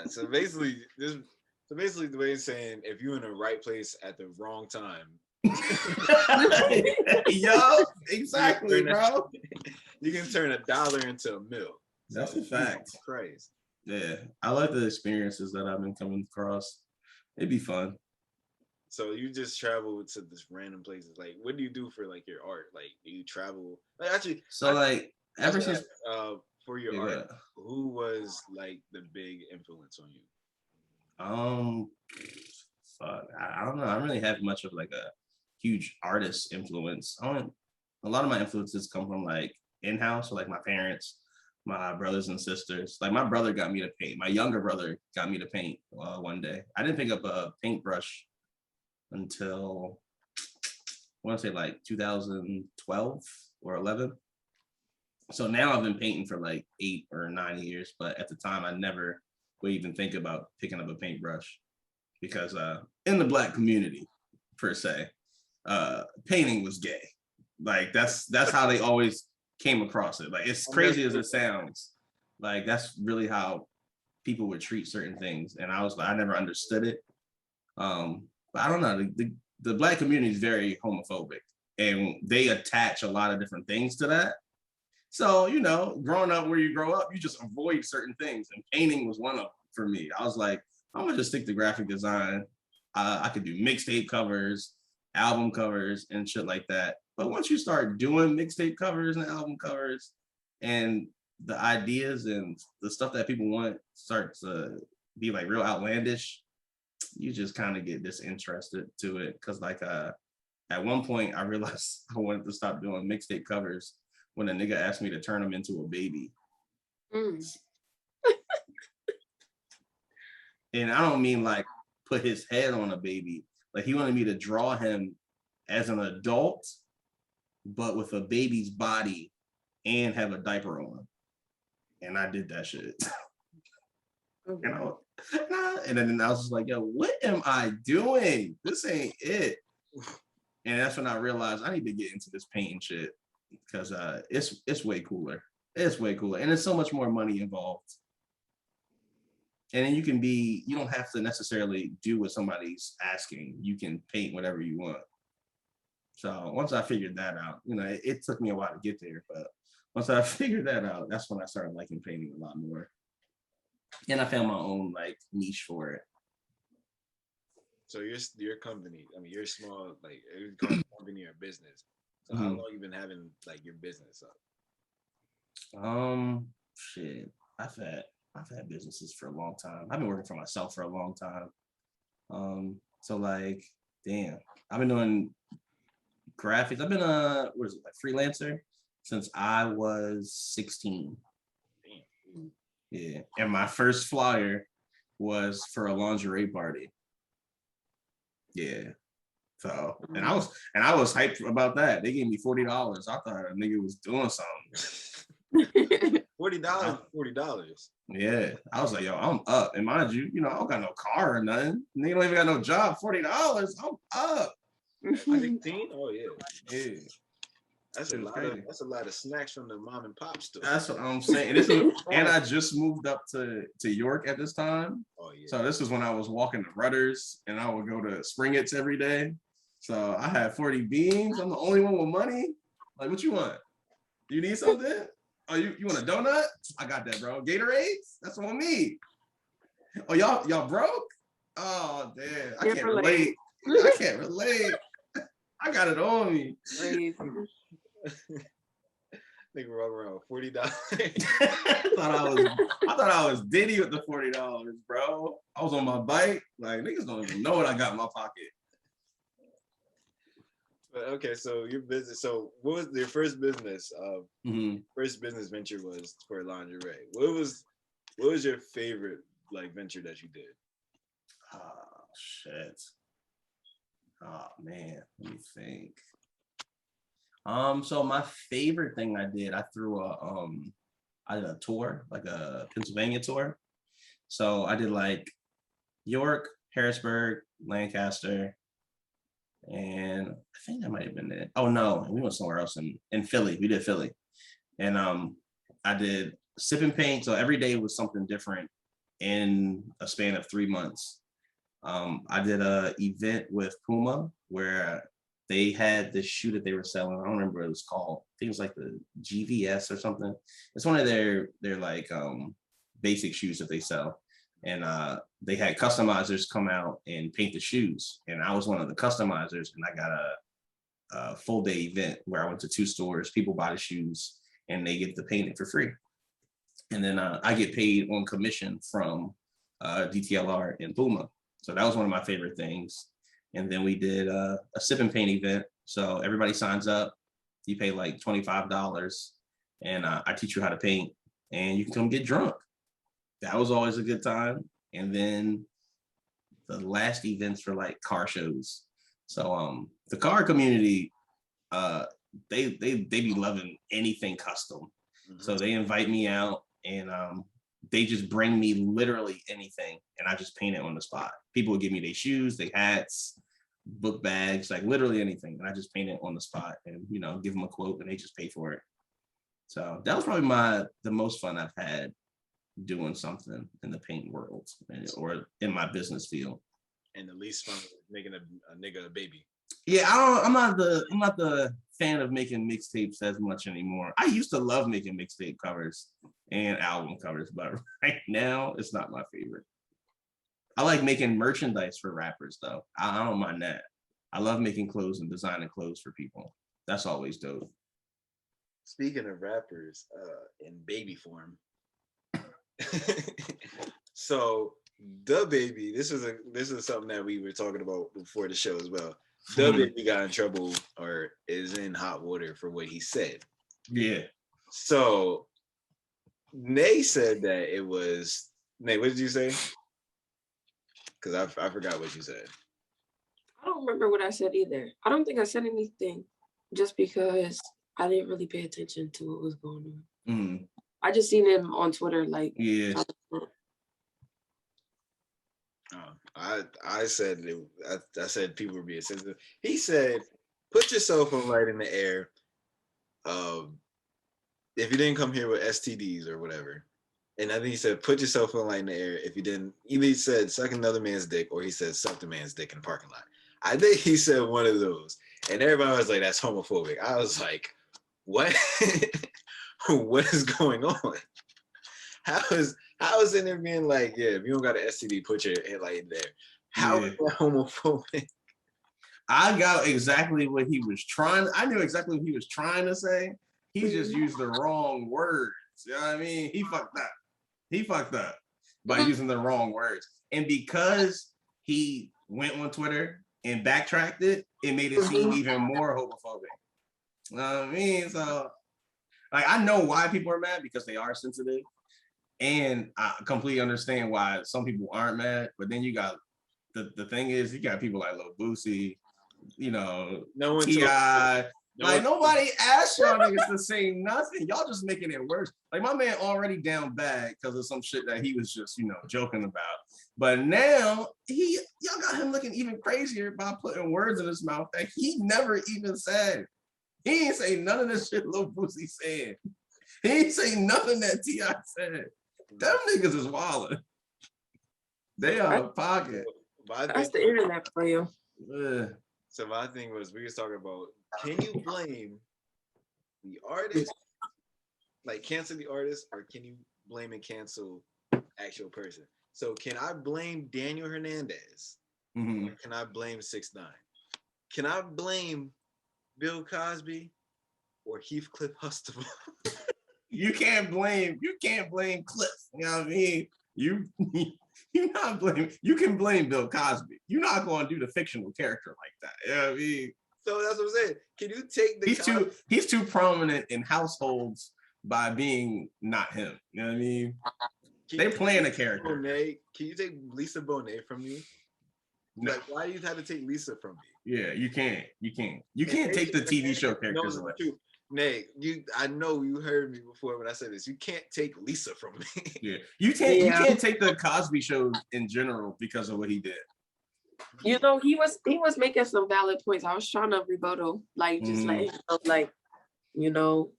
So basically, the way it's saying, if you're in the right place at the wrong time. Yo, exactly, bro. You can turn $1 into $1 million. That's a fact. Crazy. Yeah, I like the experiences that I've been coming across. It'd be fun. So you just travel to this random places. Like, what do you do for like your art? Like, do you travel? Like, actually, ever since for your art, who was like the big influence on you? Fuck, I don't know. I don't really have much of like a huge artist influence. A lot of my influences come from like in-house, so like my parents, my brothers and sisters. Like my brother got me to paint. My younger brother got me to paint one day. I didn't pick up a paintbrush until I want to say like 2012 or 11. So now I've been painting for like 8 or 9 years, but at the time I never would even think about picking up a paintbrush because in the Black community per se, painting was gay. Like that's how they always came across it. Like, as crazy as it sounds, like that's really how people would treat certain things. And I never understood it. But I don't know, the Black community is very homophobic, and they attach a lot of different things to that. So, growing up where you grow up, you just avoid certain things. And painting was one of them for me. I was like, I'm gonna just stick to graphic design. I could do mixtape covers, album covers, and shit like that. But once you start doing mixtape covers and album covers, and the ideas and the stuff that people want starts to be like real outlandish, you just kind of get disinterested to it. Cause like at one point I realized I wanted to stop doing mixtape covers when a nigga asked me to turn him into a baby. And I don't mean like put his head on a baby. Like, he wanted me to draw him as an adult, but with a baby's body and have a diaper on. And I did that shit. And then I was just like, yo, what am I doing? This ain't it. And that's when I realized I need to get into this painting shit, because it's way cooler. It's way cooler. And there's so much more money involved. And then you don't have to necessarily do what somebody's asking. You can paint whatever you want. So once I figured that out, it took me a while to get there, but once I figured that out, that's when I started liking painting a lot more. And I found my own like niche for it. So your company, I mean, you're small, like you call it company or business. So how long you been having like your business up? Shit, I've had businesses for a long time. I've been working for myself for a long time. So like, damn, I've been doing graphics. I've been a freelancer since I was 16. Damn. Yeah, and my first flyer was for a lingerie party. Yeah. So and I was hyped about that. They gave me $40. I thought a nigga was doing something. $40. Yeah. I was like, yo, I'm up. And mind you, I don't got no car or nothing. Nigga don't even got no job. $40. I'm up. 16? Oh yeah. Yeah. That's a lot of snacks from the mom and pop store. That's what I'm saying. And I just moved up to York at this time. Oh yeah. So this is when I was walking to Rudders and I would go to Springett's every day. So I had 40 beans. I'm the only one with money. Like, what you want? You need something? Oh, you want a donut? I got that, bro. Gatorades? That's on me. Oh, y'all broke? Oh, damn. I can't relate. I can't relate. I got it on me. Nigga walk around with $40. I thought I was Diddy with the $40, bro. I was on my bike. Like, niggas don't even know what I got in my pocket. But okay, so your business. So what was your first business? First business venture was for lingerie. What was your favorite like venture that you did? Oh shit. Oh man, let me think. So my favorite thing I did, I did a tour, like a Pennsylvania tour. So I did like York, Harrisburg, Lancaster, and I think that might have been it. Oh no, we went somewhere else in Philly. We did Philly. And I did sip and paint. So every day was something different in a span of 3 months. I did a event with Puma where they had this shoe that they were selling. I don't remember what it was called. I think it was like the GVS or something. It's one of their like basic shoes that they sell. And they had customizers come out and paint the shoes. And I was one of the customizers, and I got a full day event where I went to 2 stores. People buy the shoes and they get to paint it for free. And then I get paid on commission from DTLR and Puma. So that was one of my favorite things. And then we did a sip and paint event. So everybody signs up. You pay like $25, and I teach you how to paint, and you can come get drunk. That was always a good time. And then the last events were like car shows. So the car community, they be loving anything custom. Mm-hmm. So they invite me out, and they just bring me literally anything, and I just paint it on the spot. People would give me their shoes, their hats, book bags, like literally anything, and I just paint it on the spot, and give them a quote, and they just pay for it. So that was probably the most fun I've had doing something in the paint world or in my business field. And the least fun was making a nigga a baby. Yeah, I'm not the fan of making mixtapes as much anymore. I used to love making mixtape covers and album covers, but right now it's not my favorite. I like making merchandise for rappers though. I don't mind that. I love making clothes and designing clothes for people. That's always dope. Speaking of rappers, in baby form. So the baby, this is something that we were talking about before the show as well. The baby got in trouble or is in hot water for what he said. Yeah. So Nay said that it was Nay. What did you say? Because I forgot what you said. I don't remember what I said either. I don't think I said anything, just because I didn't really pay attention to what was going on. Mm. I just seen him on Twitter, like. Yeah. I said I said people were being sensitive. He said, "Put your cell phone right in the air. If you didn't come here with STDs or whatever, And I think he said, put your cell phone light in the air. If you didn't, either he said suck another man's dick or he said suck the man's dick in the parking lot. I think he said one of those. And everybody was like, that's homophobic. I was like, what? What is going on? How is in there being like, yeah, if you don't got an STD, put your headlight in there. How is that homophobic? I got exactly what he was trying. I knew exactly what he was trying to say. He just used the wrong words. You know what I mean? He fucked up. He fucked up by using the wrong words. And because he went on Twitter and backtracked it, it made it seem even more homophobic. You know what I mean? So, like, I know why people are mad because they are sensitive. And I completely understand why some people aren't mad. But then you got, the thing is, you got people like Lil Boosie, you know, T.I., like nobody asked y'all niggas to say nothing. Y'all just making it worse. Like my man already down bad because of some shit that he was just, you know, joking about. But now y'all got him looking even crazier by putting words in his mouth that he never even said. He ain't say none of this shit Lil Boosie said. He ain't say nothing that T.I. said. Them niggas is wildin'. They out of pocket. That's the internet for you. So my thing was, we was talking about, can you blame the artist, like cancel the artist, or can you blame and cancel actual person? So can I blame Daniel Hernandez? Or can I blame 6ix9ine? Can I blame Bill Cosby or Heathcliff Huxtable? You can't blame Cliff. You know what I mean? You not blame. You can blame Bill Cosby. You're not going to do the fictional character like that. You know what I mean? So that's what I'm saying. Can you take the he's too prominent in households by being not him. You know what I mean? They're playing a character. Bonet, can you take Lisa Bonet from me? No. Like, why do you have to take Lisa from me? Yeah, you can't. You can't take the TV show characters away. Nay, I know you heard me before when I said this. You can't take Lisa from me. Yeah, you can't take the Cosby Show in general because of what he did. You know, he was making some valid points. I was trying to rebuttal, like just like, you know,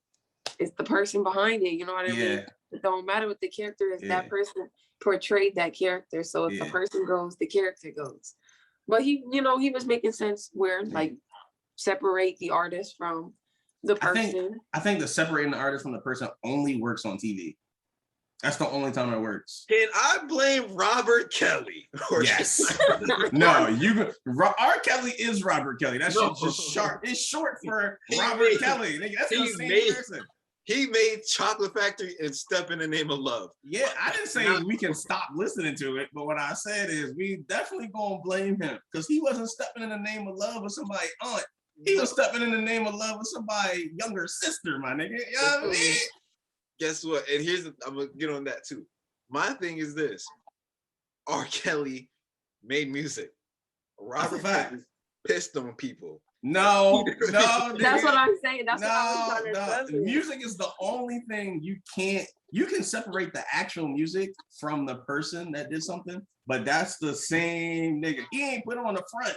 it's the person behind it. You know what I mean? It don't matter what the character is. That person portrayed that character. So if the person goes, the character goes. But he was making sense where like separate the artist from the person. I think the separating the artist from the person only works on TV. That's the only time it works. Can I blame Robert Kelly? Yes. No, R. Kelly is Robert Kelly. That shit's just sharp. It's short for Robert Kelly. That's the same person. He made Chocolate Factory and Step in the Name of Love. Yeah, I didn't say we can stop listening to it, but what I said is we definitely gonna blame him because he wasn't stepping in the name of love with somebody's aunt. He was stepping in the name of love with somebody's younger sister, my nigga. You know what I mean? Guess what? And I'm gonna get on that too. My thing is this: R. Kelly made music. Robert Kelly pissed on people. No. That's what I'm saying. That's what I was trying to say. Music is the only thing you can separate the actual music from the person that did something, but that's the same nigga. He ain't put on the front.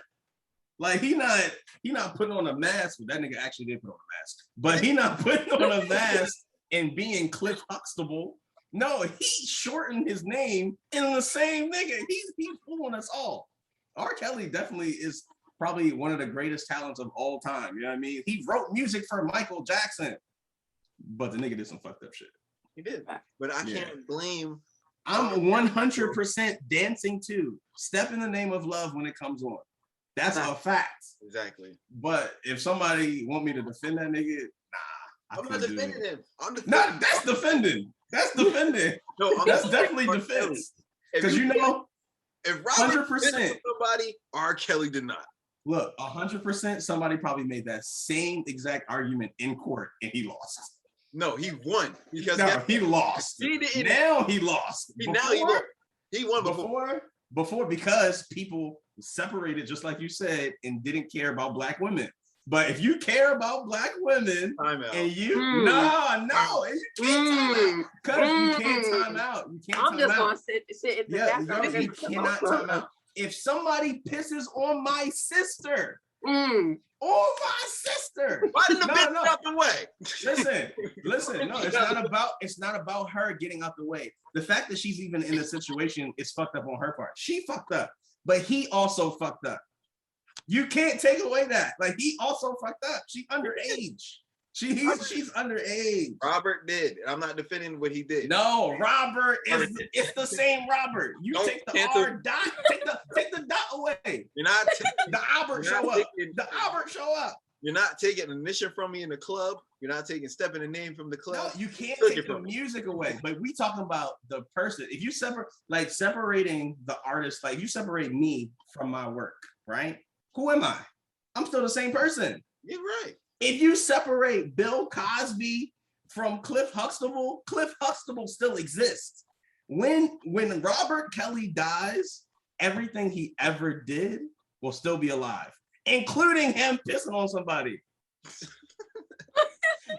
Like he not putting on a mask, but that nigga actually did put on a mask. But he not putting on a mask and being Cliff Huxtable. No, he shortened his name in the same nigga. He's fooling us all. R. Kelly definitely is probably one of the greatest talents of all time. You know what I mean? He wrote music for Michael Jackson, but the nigga did some fucked up shit. He did, but I can't blame. I'm 100% dancing to Step in the Name of Love when it comes on. That's a fact. Exactly. But if somebody want me to defend that nigga, I'm not defending him. That's defending. That's defending. No, that's definitely defense. Because you know, if Robert 100% somebody, R. Kelly did not. Look, 100% somebody probably made that same exact argument in court and he lost. No, he won because he lost. Now he lost. He won before because people separated, just like you said, and didn't care about Black women. But if you care about Black women and you can't time out. You can't I'm just gonna sit in the background. You cannot time out. If somebody pisses on my sister, Or my sister. Why didn't the bitch get out the way? Listen. No, it's not about her getting out the way. The fact that she's even in the situation is fucked up on her part. She fucked up, but he also fucked up. You can't take away that. Like, he also fucked up. She's underage. She's underage. Robert did. I'm not defending what he did. No, Robert it's the same Robert. You take the R dot, take the dot away. You're not the Albert show up. The Albert show up. You're not taking admission from me in the club. You're not taking stepping the name from the club. No, you can't take the music away. But we talking about the person. If you separating the artist, like you separate me from my work, right? Who am I? I'm still the same person. You're right. If you separate Bill Cosby from Cliff Huxtable still exists. When Robert Kelly dies, everything he ever did will still be alive, including him pissing on somebody.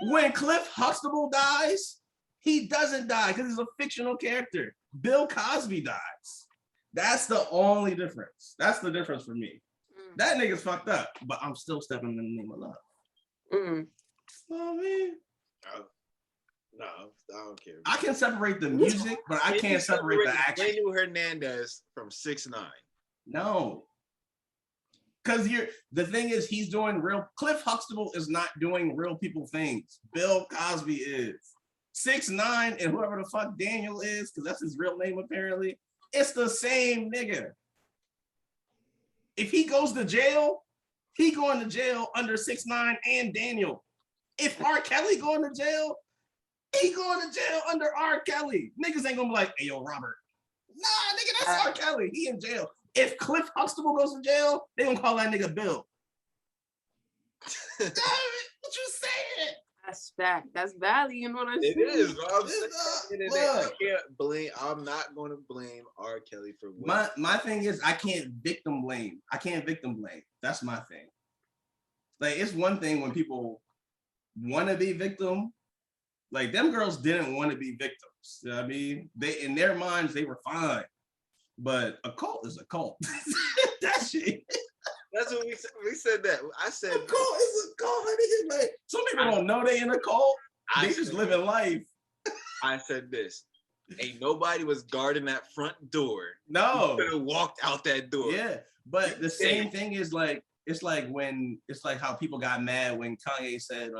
When Cliff Huxtable dies, he doesn't die because he's a fictional character. Bill Cosby dies. That's the only difference. That's the difference for me. That nigga's fucked up, but I'm still stepping in the name of love. Oh, man. No, I don't care. I can separate the music, but I can't separate the action. Daniel Hernandez from 6ix9ine. No. Because the thing is, he's doing real. Cliff Huxtable is not doing real people things. Bill Cosby is. 6ix9ine and whoever the fuck Daniel is, because that's his real name apparently, it's the same nigga. If he goes to jail, he going to jail under 6ix9ine and Daniel. If R. Kelly going to jail, he going to jail under R. Kelly. Niggas ain't gonna be like, hey, yo, Robert. Nah, nigga, that's R. Kelly. He in jail. If Cliff Huxtable goes to jail, they gonna call that nigga Bill. Damn it, what you saying? That's fact. That's valid. You know what I'm saying? It is, bro. I'm not going to blame R. Kelly for what. My thing is, I can't victim blame. That's my thing. Like, it's one thing when people want to be victim. Like, them girls didn't want to be victims. You know what I mean? They, in their minds, they were fine. But a cult is a cult. That shit. That's what we said that. I said a cult is a cult. Like, some people don't know they in a cult. They just living life. I said this. Ain't nobody was guarding that front door. No. You could have walked out that door. Yeah. But the same thing is like, it's like how people got mad when Kanye said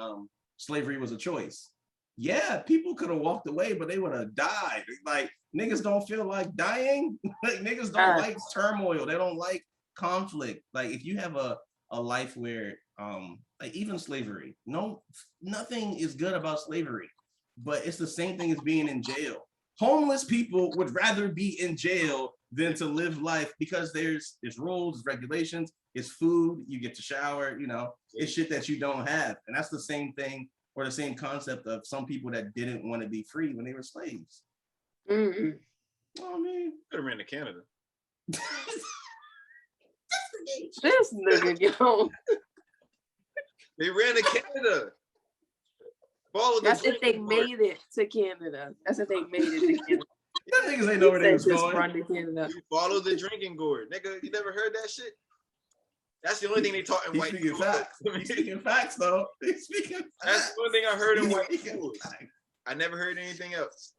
slavery was a choice. Yeah, people could have walked away, but they would have died. Like, niggas don't feel like dying. Like, niggas don't like turmoil. They don't like conflict. Like, if you have a life where like even slavery, nothing is good about slavery, but it's the same thing as being in jail. Homeless people would rather be in jail than to live life because there's rules, regulations, it's food, you get to shower, it's shit that you don't have. And that's the same thing, or the same concept of some people that didn't want to be free when they were slaves. Mm-hmm. Oh, man. Could have ran to Canada. This nigga, yo. They ran to Canada. That's if they made it to Canada. That's if they made it to Canada. That niggas ain't know where they was going. Run to Canada. You follow the drinking gourd. Nigga, you never heard that shit? That's the only thing they taught in white schools. He's speaking facts, though. He's speaking facts. That's the only thing I heard in white schools. I never heard anything else.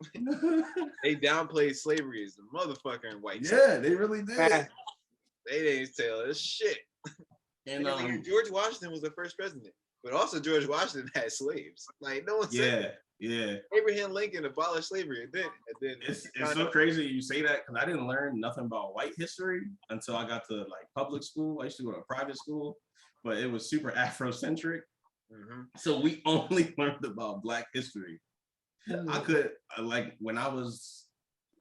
They downplayed slavery as the motherfucker in white schools. Yeah, they really did. They didn't tell us shit. And George Washington was the first president. But also George Washington had slaves. Like, no one said that. Yeah. Abraham Lincoln abolished slavery. And then it's so crazy you say that, because I didn't learn nothing about white history until I got to like public school. I used to go to a private school, but it was super Afrocentric. Mm-hmm. So we only learned about Black history. Mm-hmm. I could, like, when I was,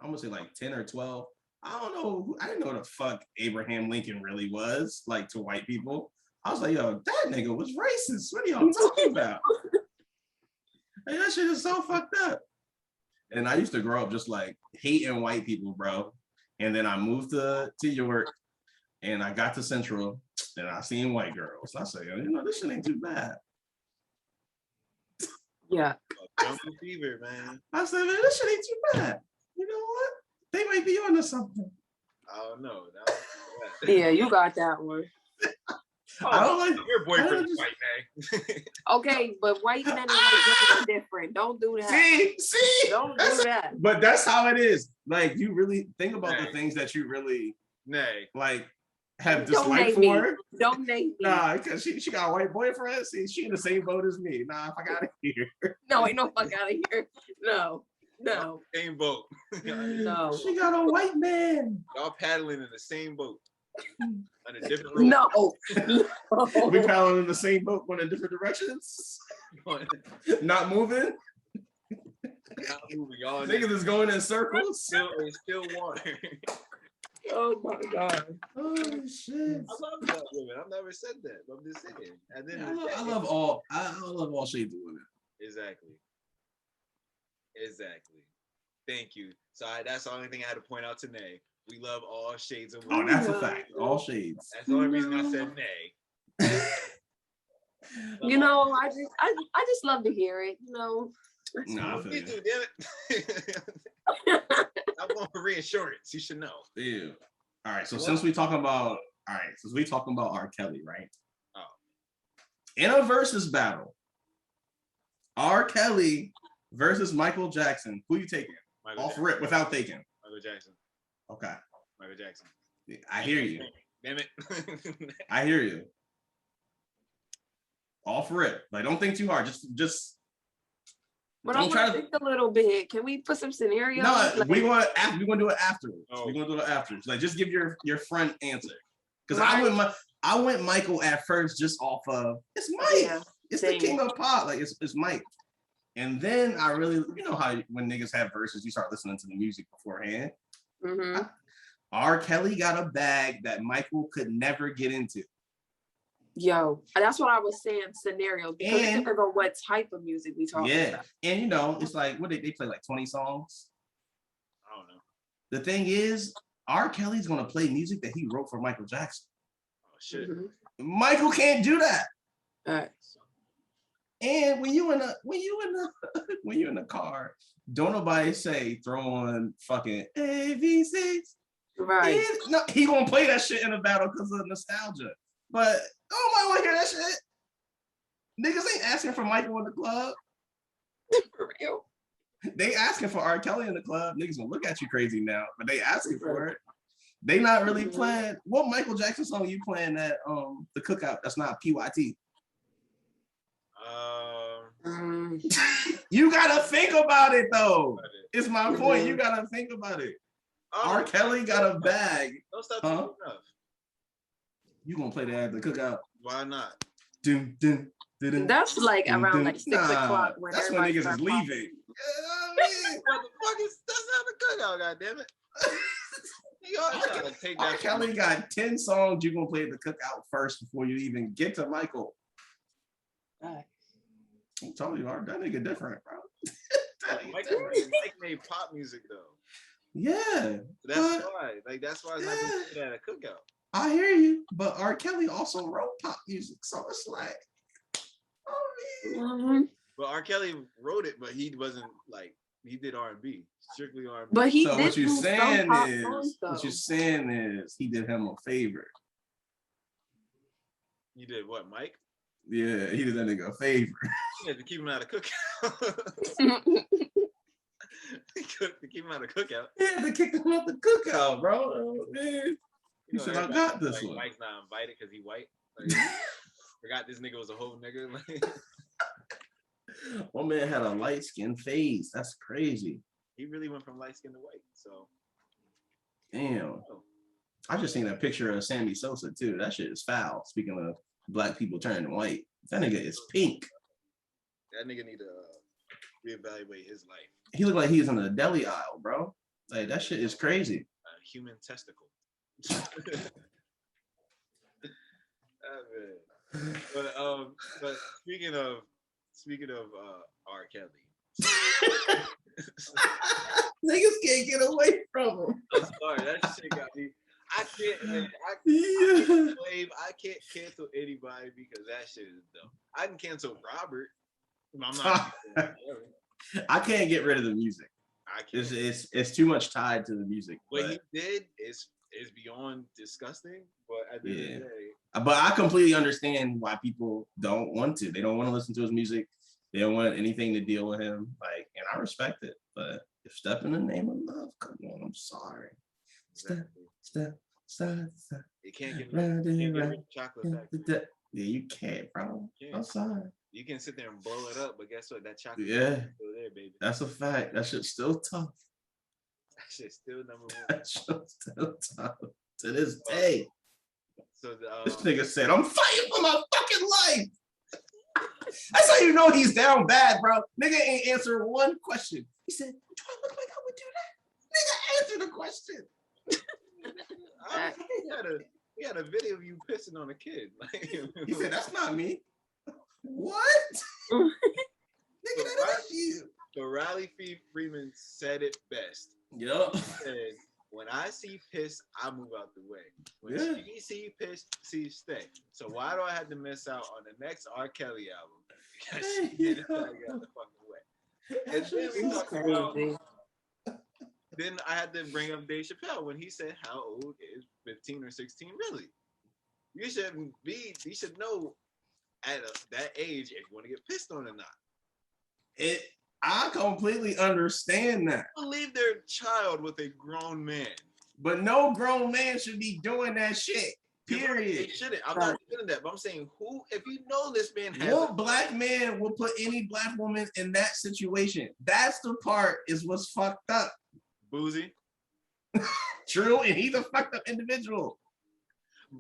I'm gonna say like 10 or 12, I don't know, I didn't know what the fuck Abraham Lincoln really was, like, to white people. I was like, yo, that nigga was racist. What are y'all talking about? Hey, that shit is so fucked up. And I used to grow up just like hating white people, bro. And then I moved to York, and I got to Central, and I seen white girls. I said, this shit ain't too bad. Yeah. Jungle fever, man. I said, man, this shit ain't too bad. You know what? They might be onto something. I don't know. Yeah, you got that one. I don't like your boyfriend is white, man. Okay, but white men and white women are different. Don't do that. See, Don't do that. But that's how it is. Like, you really think about the things that you really like have dislike for. Don't name me. Nah, because she got a white boyfriend. See, she in the same boat as me. Nah, fuck out of here. No, ain't no fuck out of here. No. Same boat. No. She got a white man. Y'all paddling in the same boat. On a different road. No. We paddling in the same boat, going in different directions. Not moving. Not moving. Y'all niggas is going in circles. It's still water. Oh my god. Oh shit. I love black women. I've never said that, but I'm just saying. And then I love all shades of women. Exactly. Thank you. So that's the only thing I had to point out today. We love all shades of women. Oh, that's a fact. All shades. That's the only reason I said nay. You know, I just love to hear it. You know. Nah, I feel you do, damn it. I'm going for reassurance. You should know. Yeah. All right. So since we talking about R. Kelly, right? Oh. In a versus battle, R. Kelly versus Michael Jackson. Who you taking? Off rip without thinking. Michael Jackson. Okay. Michael Jackson. I hear you. Damn it. I hear you. Off rip. Like, don't think too hard. Just. But don't try to think a little bit. Can we put some scenarios? No, like, we want to do it afterwards. Oh. We're gonna do it afterwards. Like, just give your front answer. Because I went Michael at first just off of it's Mike. Yeah, it's the king of pop. Like it's Mike. And then I really, you know how when niggas have verses, you start listening to the music beforehand. Mm-hmm. R. Kelly got a bag that Michael could never get into. Yo, that's what I was saying. Scenarios because it depends on what type of music we talking about. And you know, it's like what they play like 20 songs. I don't know. The thing is, R. Kelly's gonna play music that he wrote for Michael Jackson. Oh shit! Mm-hmm. Michael can't do that. All right. And when you in the car, don't nobody say throw on fucking AVCs. Right. No, he gonna play that shit in the battle because of nostalgia. But nobody want to hear that shit. Niggas ain't asking for Michael in the club. For real. They asking for R. Kelly in the club. Niggas gonna look at you crazy now, but they asking for it. They not really playing. What Michael Jackson song you playing at the cookout? That's not PYT. You gotta think about it though. It's my point. You gotta think about it. R. Kelly got a bag. Don't stop thinking enough. You gonna play that at the cookout? Why not? Dun, dun, dun, dun, that's like around like 6 o'clock. When that's when niggas is leaving. What the fuck is that's not the cookout? Goddamn it! R. Kelly got 10 songs you gonna play at the cookout first before you even get to Michael. Right. I'm telling you, that nigga different, bro. Mike made pop music though. Yeah. That's why. Like that's why it's not gonna do that at a cookout. I hear you, but R. Kelly also wrote pop music, so it's like, But R. Kelly wrote it, but he wasn't like he did R&B, strictly R&B. But he so did what you're saying is he did him a favor. You did what, Mike? Yeah, he did that nigga a favor. He had to keep him out of cookout. To keep him out of cookout. Yeah, they kicked him out the cookout, bro. Man. He said, I got this one. Mike's not invited because he white. Like, forgot this nigga was a whole nigga. One man had a light-skinned face. That's crazy. He really went from light skin to white. So damn. I just seen a picture of Sammy Sosa too. That shit is foul. Speaking of black people turning white, that nigga is pink. That nigga need to reevaluate his life. He looked like he was in the deli aisle, bro. Like that shit is crazy. Human testicle. But speaking of R. Kelly, niggas can't get away from him. I'm sorry, that shit got me. I can't cancel anybody because that shit is dumb. I can cancel Robert. I'm not. I can't get rid of the music. I can't. It's too much tied to the music. What he did is is beyond disgusting. But at the end of the day, but I completely understand why people don't want to. They don't want to listen to his music. They don't want anything to deal with him. Like, and I respect it. But if step in the name of love, come on, I'm sorry. exactly. Step. You can't get rid of chocolate factory. Yeah, you can't, bro. I'm sorry. You can sit there and blow it up, but guess what? That chocolate is still there, baby. That's a fact. That shit's still tough. That shit's still number one. That shit's still tough to this day. So this nigga said, "I'm fighting for my fucking life." That's how you know he's down bad, bro. Nigga ain't answer one question. He said, "Do I look like I would do that?" Nigga, answer the question. We had a video of you pissing on a kid. He said, "That's not me." What? Nigga, that ain't you. So Riley Freeman said it best. Yup. He said, "When I see piss, I move out the way. When she see piss, she stay. So why do I have to miss out on the next R. Kelly album? Because she didn't get out the fucking way." And then we talked about. Then I had to bring up Dave Chappelle when he said, "How old is 15 or 16 really? You should know at that age if you want to get pissed on or not." I completely understand that. Leave their child with a grown man. But no grown man should be doing that shit. Period. They shouldn't. I'm not doing that. But I'm saying, if you know this man has what black man will put any black woman in that situation? That's the part is what's fucked up. Boozy. True, and he's a fucked up individual.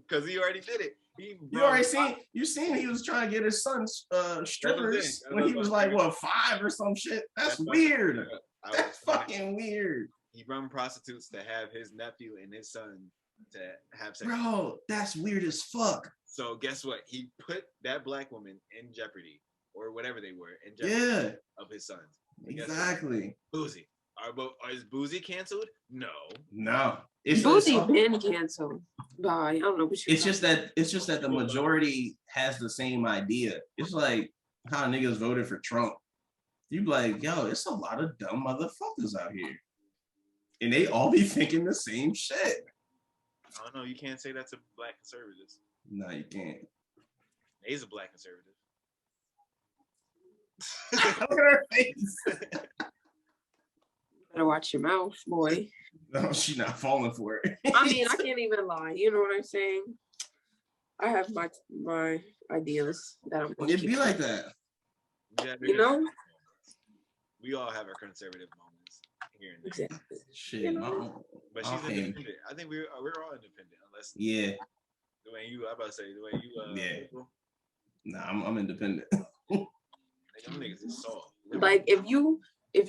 Because he already did it. You seen he was trying to get his son strippers when he was like, what, 5 or some shit? That's weird. That's fucking weird. He run prostitutes to have his nephew and his son to have sex. Bro, that's weird as fuck. So guess what? He put that black woman in jeopardy, or whatever they were, in jeopardy of his sons. Exactly. Boozy. Is Boozy canceled? No. Boozy been canceled. I don't know what it's just that the majority has the same idea. It's like how niggas voted for Trump. You be like, yo, it's a lot of dumb motherfuckers out here. And they all be thinking the same shit. I don't know. You can't say that's a black conservative. No, you can't. He's a black conservative. Look at her face. Better watch your mouth, boy. No, she's not falling for it. I mean, I can't even lie. You know what I'm saying? I have my ideas that I'm going to It'd be like that. Yeah, you know? We all have our conservative moments here and there. Exactly. Shit, you know? But she's independent. I think we're all independent, unless the way you. I'm about to say the way you. People. Nah, I'm independent. Them niggas is soft. Like if you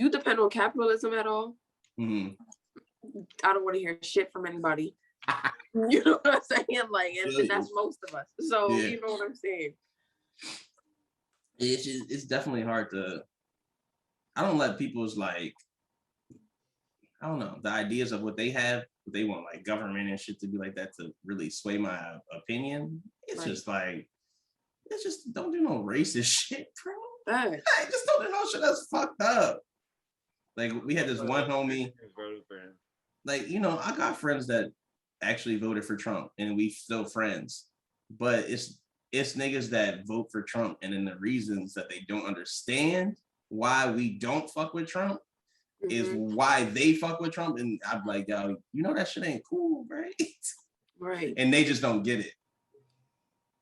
depend on capitalism at all, I don't want to hear shit from anybody. You know what I'm saying? Like, and that's most of us. So you know what I'm saying? It's definitely hard to. I don't let people's I don't know, the ideas of what they have, they want like government and shit to be like that to really sway my opinion. It's just don't do no racist shit, bro. Hey, just don't do no shit that's fucked up. Like we had this one homie. Like, you know, I got friends that actually voted for Trump and we still friends. But it's niggas that vote for Trump and then the reasons that they don't understand why we don't fuck with Trump is why they fuck with Trump. And I'm like, yo, you know that shit ain't cool, right? Right. And they just don't get it.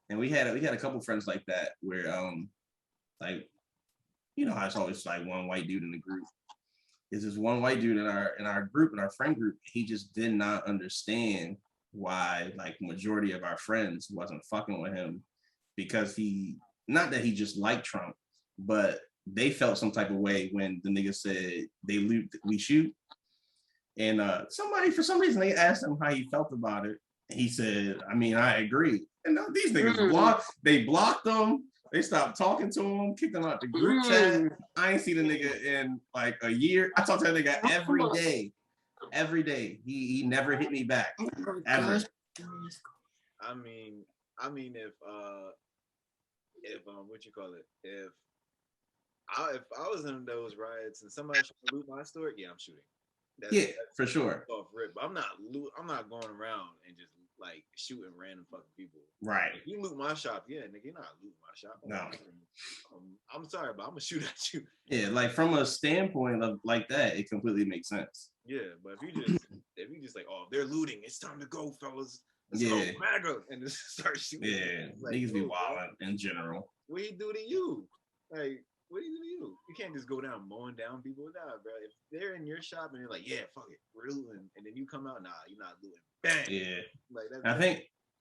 And we had a couple friends like that where like, you know how it's always like one white dude in the group. Is this one white dude in our group, in our friend group, he just did not understand why like majority of our friends wasn't fucking with him because not that he just liked Trump, but they felt some type of way when the nigga said they loot, we shoot. And somebody, for some reason, they asked him how he felt about it. He said, I mean, I agree. And these niggas blocked him. They stopped talking to him, kicked him out the group chat. I ain't seen the nigga in like a year. I talk to that nigga every day. Every day. He never hit me back. Ever. I mean, if what you call it? If I was in those riots and somebody should loot my store, yeah, I'm shooting. Yeah, for sure. Off rip, but I'm not going around and just like shooting random fucking people. Right. If you loot my shop, yeah, nigga, you're not looting my shop. No. I'm sorry, but I'm gonna shoot at you. Yeah, like from a standpoint of like that, it completely makes sense. Yeah, but if you just like, oh, they're looting, it's time to go, fellas. Let's go, MAGA, and just start shooting. Yeah, like, niggas be wilding in general. What he do to you? Like, what do you do to you? You can't just go down mowing down people. Nah, bro. If they're in your shop and they're like, yeah, fuck it, we're looting, and then you come out, nah, you're not looting. Bang. Yeah. Like that's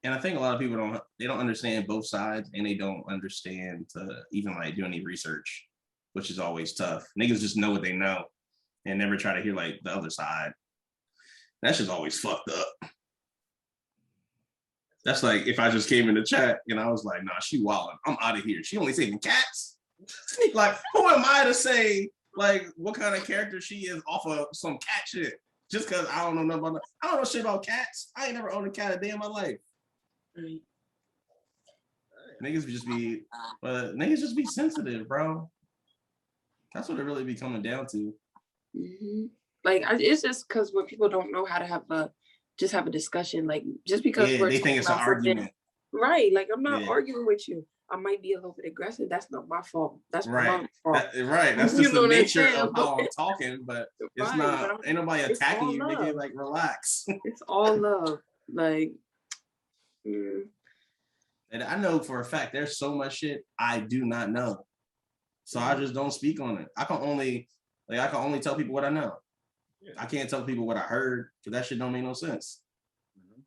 I think a lot of people don't understand both sides, and they don't understand to even like do any research, which is always tough. Niggas just know what they know and never try to hear like the other side. That's just always fucked up. That's like if I just came in the chat and I was like, nah, she wilding. I'm out of here. She only saving cats. Like, who am I to say like what kind of character she is off of some cat shit? Just because I don't know nothing about I don't know shit about cats. I ain't never owned a cat a day in my life. Right. Niggas just be sensitive, bro. That's what it really be coming down to. Mm-hmm. Like it's just because when people don't know how to have a discussion, like just because they think it's an argument, right? Like I'm not arguing with you. I might be a little bit aggressive. That's not my fault. That's my mom's fault. Right. That's just the nature of how I'm talking, but it's not. Ain't nobody attacking you, nigga. Like relax. It's all love. Like. And I know for a fact there's so much shit I do not know, so I just don't speak on it. I can only tell people what I know. Yeah. I can't tell people what I heard because that shit don't make no sense. Mm-hmm.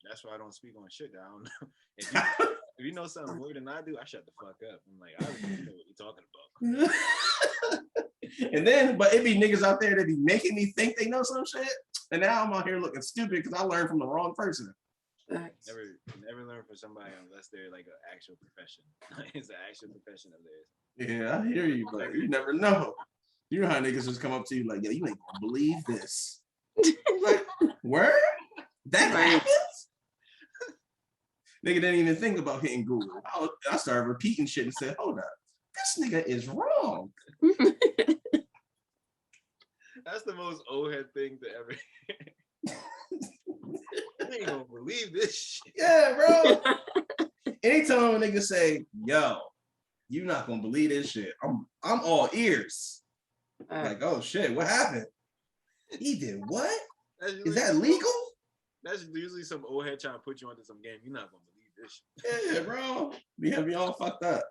That's why I don't speak on shit that I don't know. If you know something more than I do, I shut the fuck up. I'm like, I don't know what you're talking about. And then, but it be niggas out there that be making me think they know some shit, and now I'm out here looking stupid because I learned from the wrong person. Never learn from somebody unless they're like an actual profession. It's an actual profession of theirs. Yeah, I hear you, but you never know. You know how niggas just come up to you like, yo, you ain't gonna believe this. Like, word? That happens? Nigga didn't even think about hitting Google. I started repeating shit and said, hold up, this nigga is wrong. That's the most old head thing to ever hear. I ain't gonna believe this shit. Yeah, bro. Anytime a nigga say, yo, you not gonna believe this shit, I'm all ears. Like, oh shit, what happened? He did what? Is that legal? That's usually some old head trying to put you onto some game. You're not gonna believe this shit. Yeah, bro. We have you all fucked up.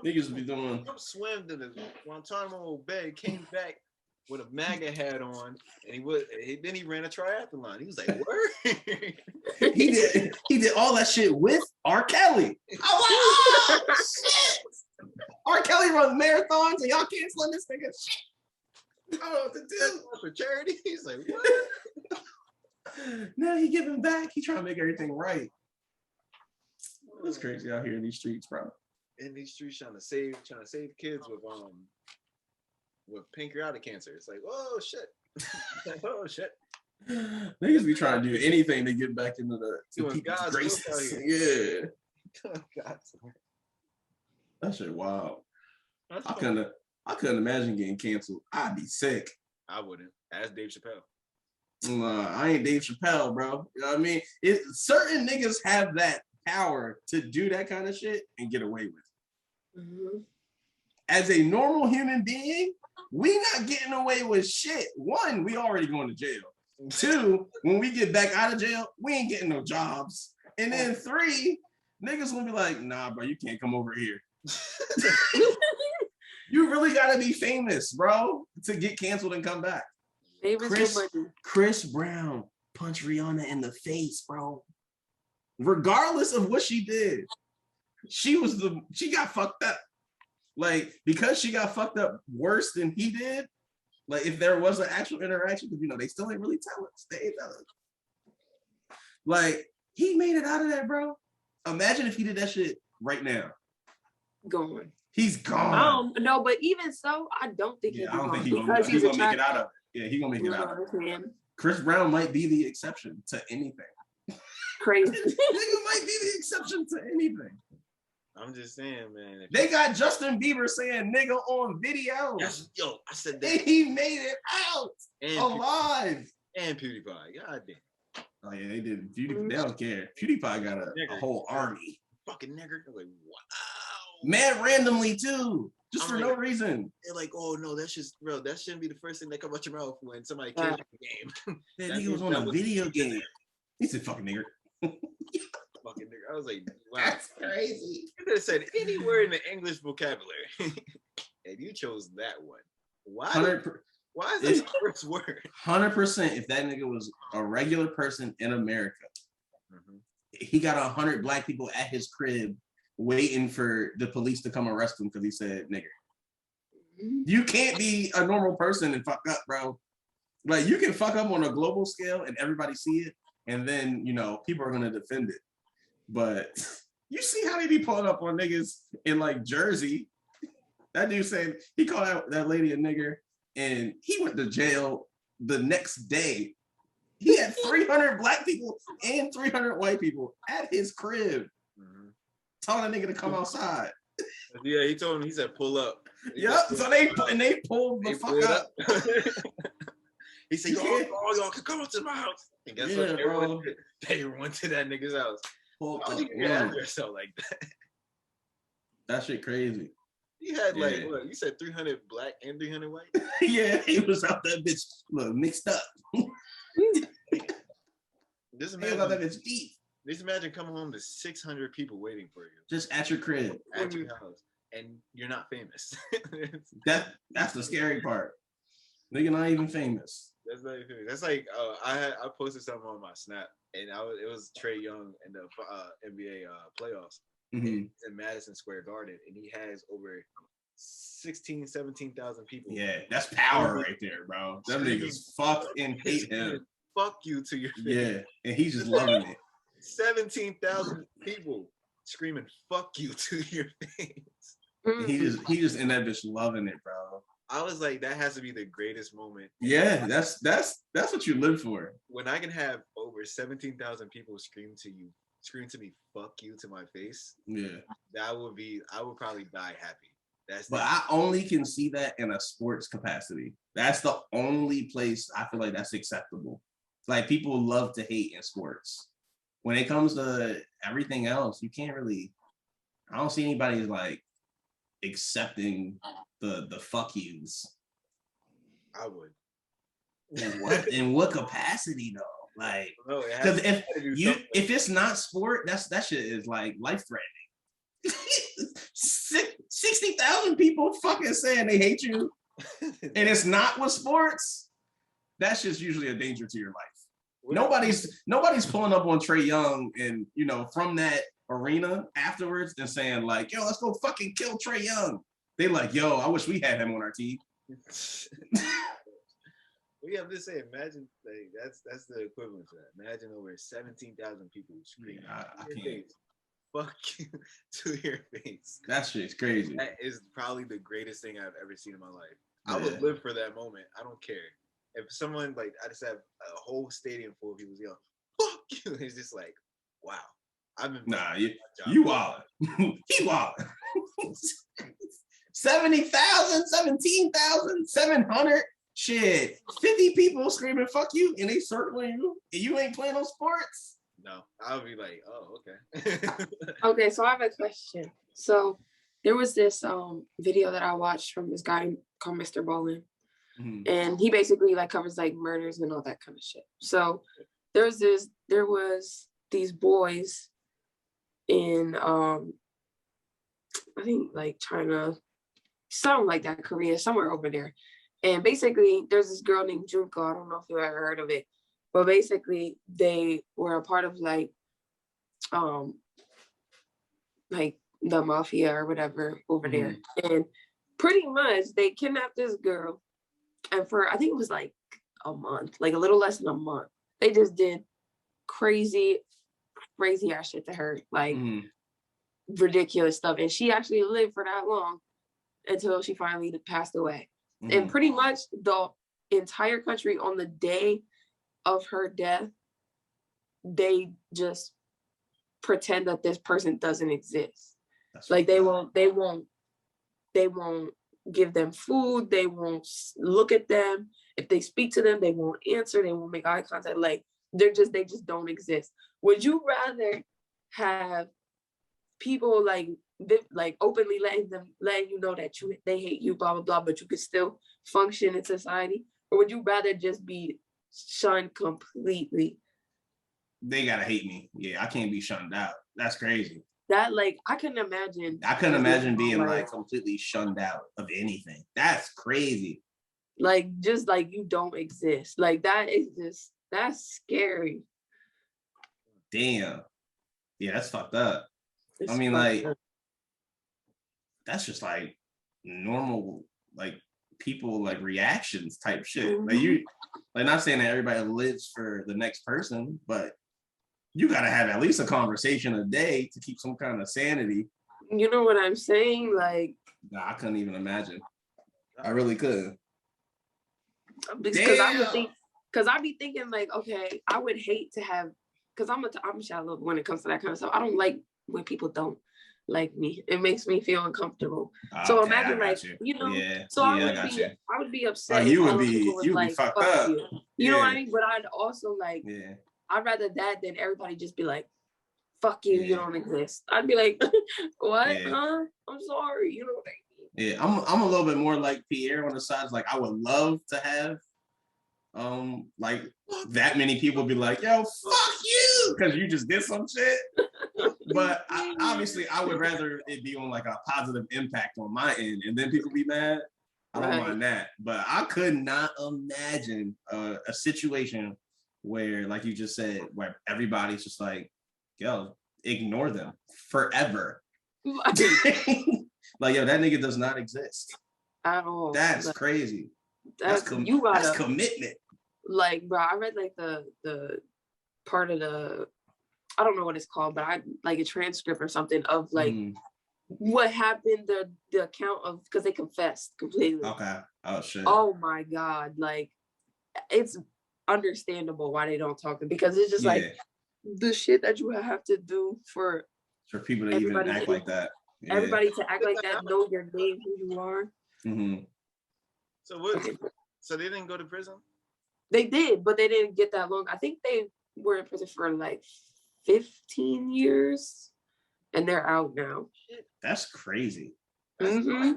Niggas be doing. Trump swam to the Guantanamo Bay, came back with a MAGA hat on, and then he ran a triathlon. He was like, word. he did all that shit with R. Kelly. I'm like, oh, shit. R. Kelly runs marathons and y'all canceling this nigga shit. I don't know what to do. For charity? He's like, what? Now he giving back. He trying to make everything right. It's crazy out here in these streets, bro. In these streets trying to save kids with pancreatic cancer. It's like, oh shit. Oh shit. Niggas be trying to do anything to get back into the God's graces. Yeah. God's that shit wild. I couldn't imagine getting canceled. I'd be sick. I wouldn't. Ask Dave Chappelle. I ain't Dave Chappelle, bro. You know what I mean? Certain niggas have that power to do that kind of shit and get away with it. Mm-hmm. As a normal human being, we not getting away with shit. One, we already going to jail. Two, when we get back out of jail, we ain't getting no jobs. And then three, niggas gonna be like, nah, bro, you can't come over here. You really gotta be famous, bro, to get canceled and come back. Chris Brown punched Rihanna in the face, bro. Regardless of what she did, she got fucked up. Like, because she got fucked up worse than he did, like if there was an actual interaction, because they still ain't really tell us. They ain't tell us. Like, he made it out of there, bro. Imagine if he did that shit right now. Gone. He's gone. No, but even so, I don't think he's gonna make it out of it. Yeah, he's gonna make it out of it. Chris Brown might be the exception to anything. Crazy. Nigga might be the exception to anything. I'm just saying, man. They got Justin Bieber saying nigga on video. Yes, yo, I said that. And he made it out And alive. And PewDiePie. God damn. Oh yeah, they did. They don't care. PewDiePie got a whole army. Fucking nigger. I'm like, wow. Mad randomly too. Just for like, no reason. They're like, oh no, that's just bro. That shouldn't be the first thing that come out your mouth when somebody kills the game. That nigga was on a video game. He said, "Fucking nigger." Fucking nigger. I was like, wow, that's crazy. You could have said any word in the English vocabulary, and you chose that one. Why? Why is this the first word? 100%. If that nigga was a regular person in America, he got 100 black people at his crib waiting for the police to come arrest him because he said nigger. You can't be a normal person and fuck up, bro. Like, you can fuck up on a global scale and everybody see it, and then, you know, people are gonna defend it. But you see how they be pulling up on niggas in like Jersey. That dude said he called out that lady a nigger and he went to jail the next day. He had 300 black people and 300 white people at his crib. Telling that nigga to come outside. Yeah, he told him, he said, pull up. Yep. So they pulled the fuck up. He said, y'all can come up to my house. And guess what? They went to that nigga's house. How would you get out of yourself like that? That shit crazy. You had like, what, you said 300 black and 300 white? Yeah, he was out that bitch, look, mixed up. Just imagine that bitch deep. Just imagine coming home to 600 people waiting for you. Just at your crib. At your house. And you're not famous. That's the scary part. Nigga not even famous. That's not even famous. That's like, I posted something on my Snap, and it was Trae Young in the NBA playoffs in Madison Square Garden, and he has over 17,000 people. Yeah, that's power right there, bro. Them niggas fucking hate him. Fuck you to your face. Yeah, and he's just loving it. 17,000 people screaming "fuck you" to your face. He just in that bitch loving it, bro. I was like, that has to be the greatest moment. Yeah, that's what you live for. When I can have over 17,000 people scream to me "fuck you" to my face. Yeah, I would probably die happy. I only can see that in a sports capacity. That's the only place I feel like that's acceptable. Like, people love to hate in sports. When it comes to everything else, you can't really. I don't see anybody like accepting the fuck yous. I would. In what capacity though? Like, because if it's not sport, that shit is like life threatening. 60,000 people fucking saying they hate you, and it's not with sports. That's just usually a danger to your life. Nobody's pulling up on Trae Young and, you know, from that arena afterwards and saying like, yo, let's go fucking kill Trae Young. They like, yo, I wish we had him on our team. Yeah, I'm just saying, imagine like that's the equivalent to that. Imagine over 17,000 people screaming, I can't. Fuck you to your face. That shit's crazy. That is probably the greatest thing I've ever seen in my life. Yeah. I would live for that moment. I don't care. If someone, like, I just have a whole stadium full of people yelling, fuck you. It's just like, wow. You wild. He wild. 70,000, 17,000, 700. Shit. 50 people screaming fuck you and they circling you and you ain't playing no sports? No. I would be like, oh, okay. Okay, so I have a question. So there was this video that I watched from this guy called Mr. Bowling. And he basically like covers like murders and all that kind of shit. So there was these boys in I think like China, something like that, Korea, somewhere over there. And basically there's this girl named Junko. I don't know if you ever heard of it, but basically they were a part of like the mafia or whatever over there. And pretty much they kidnapped this girl. And for, I think it was like a month, like a little less than a month, they just did crazy ass shit to her, like ridiculous stuff. And she actually lived for that long until she finally passed away. And pretty much the entire country on the day of her death, they just pretend that this person doesn't exist. Like they won't give them food. They won't look at them. If they speak to them, they won't answer. They won't make eye contact. Like they just don't exist. Would you rather have people like openly letting you know that they hate you, blah blah blah, but you could still function in society, or would you rather just be shunned completely? They gotta hate me. Yeah, I can't be shunned out. That's crazy. That like I couldn't imagine. I couldn't imagine being like completely shunned out of anything. That's crazy. Like just like you don't exist. Like that's scary. Damn. Yeah, that's fucked up. It's I mean, like, up. That's just like normal, like people like reactions type shit. Mm-hmm. Like like not saying that everybody lives for the next person, but you gotta have at least a conversation a day to keep some kind of sanity. You know what I'm saying? Like, nah, I couldn't even imagine. I really could. Because I'd be thinking like, okay, I would hate to have, because I'm shallow when it comes to that kind of stuff. I don't like when people don't like me. It makes me feel uncomfortable. So okay, imagine like you know. Yeah, so I would be upset. You would be fucked up. You know what I mean? But I'd also like. Yeah. I'd rather that than everybody just be like, "Fuck you, you don't exist." I'd be like, "What? Yeah. Huh? I'm sorry." You know what I mean? Yeah, I'm a little bit more like Pierre on the sides. Like I would love to have like that many people be like, yo, fuck you, because you just did some shit. But obviously I would rather it be on like a positive impact on my end, and then people be mad. I don't mind that. But I could not imagine a situation where, like you just said, where everybody's just like, yo, ignore them forever. Like, yo, that nigga does not exist at all. That's crazy. That's commitment. Like, bro, I read like the part of the, I don't know what it's called, but I like a transcript or something of like what happened, the account of, because they confessed completely. Okay. Oh shit. Oh my God. Like, it's understandable why they don't talk to them, because it's just like the shit that you have to do for people to even act like that. Yeah. Everybody to act like that, know your name, who you are. Mm-hmm. So what? So they didn't go to prison? They did, but they didn't get that long. I think they were in prison for like 15 years, and they're out now. That's crazy. Mm-hmm.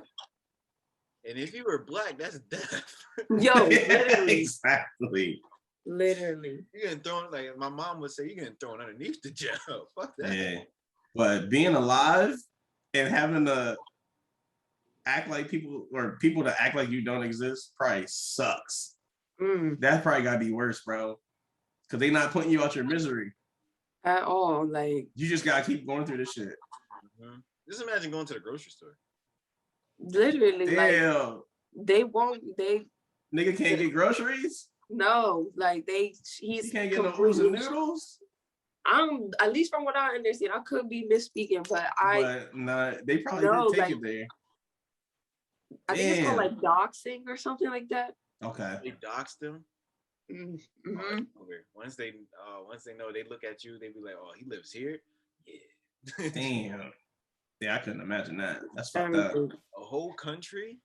And if you were black, that's death. Yo, literally. Exactly. Literally. You're getting thrown, like my mom would say, you're getting thrown underneath the jail. Fuck that. Yeah. But being alive and having to act like people, or people to act like you don't exist, probably sucks. That probably gotta be worse, bro. Because they not putting you out your misery. At all. Like, you just gotta keep going through this shit. Mm-hmm. Just imagine going to the grocery store. Literally. Damn. Like, nigga can't get groceries? No, like he can't get no oodles and noodles? At least from what I understand, I could be misspeaking, but nah, they probably did take it there. I think it's called like doxing or something like that. Okay. They doxed them. Mm-hmm. Once they know, they look at you, they be like, "Oh, he lives here." Yeah. Damn. Yeah, I couldn't imagine that. That's fucked up. A whole country.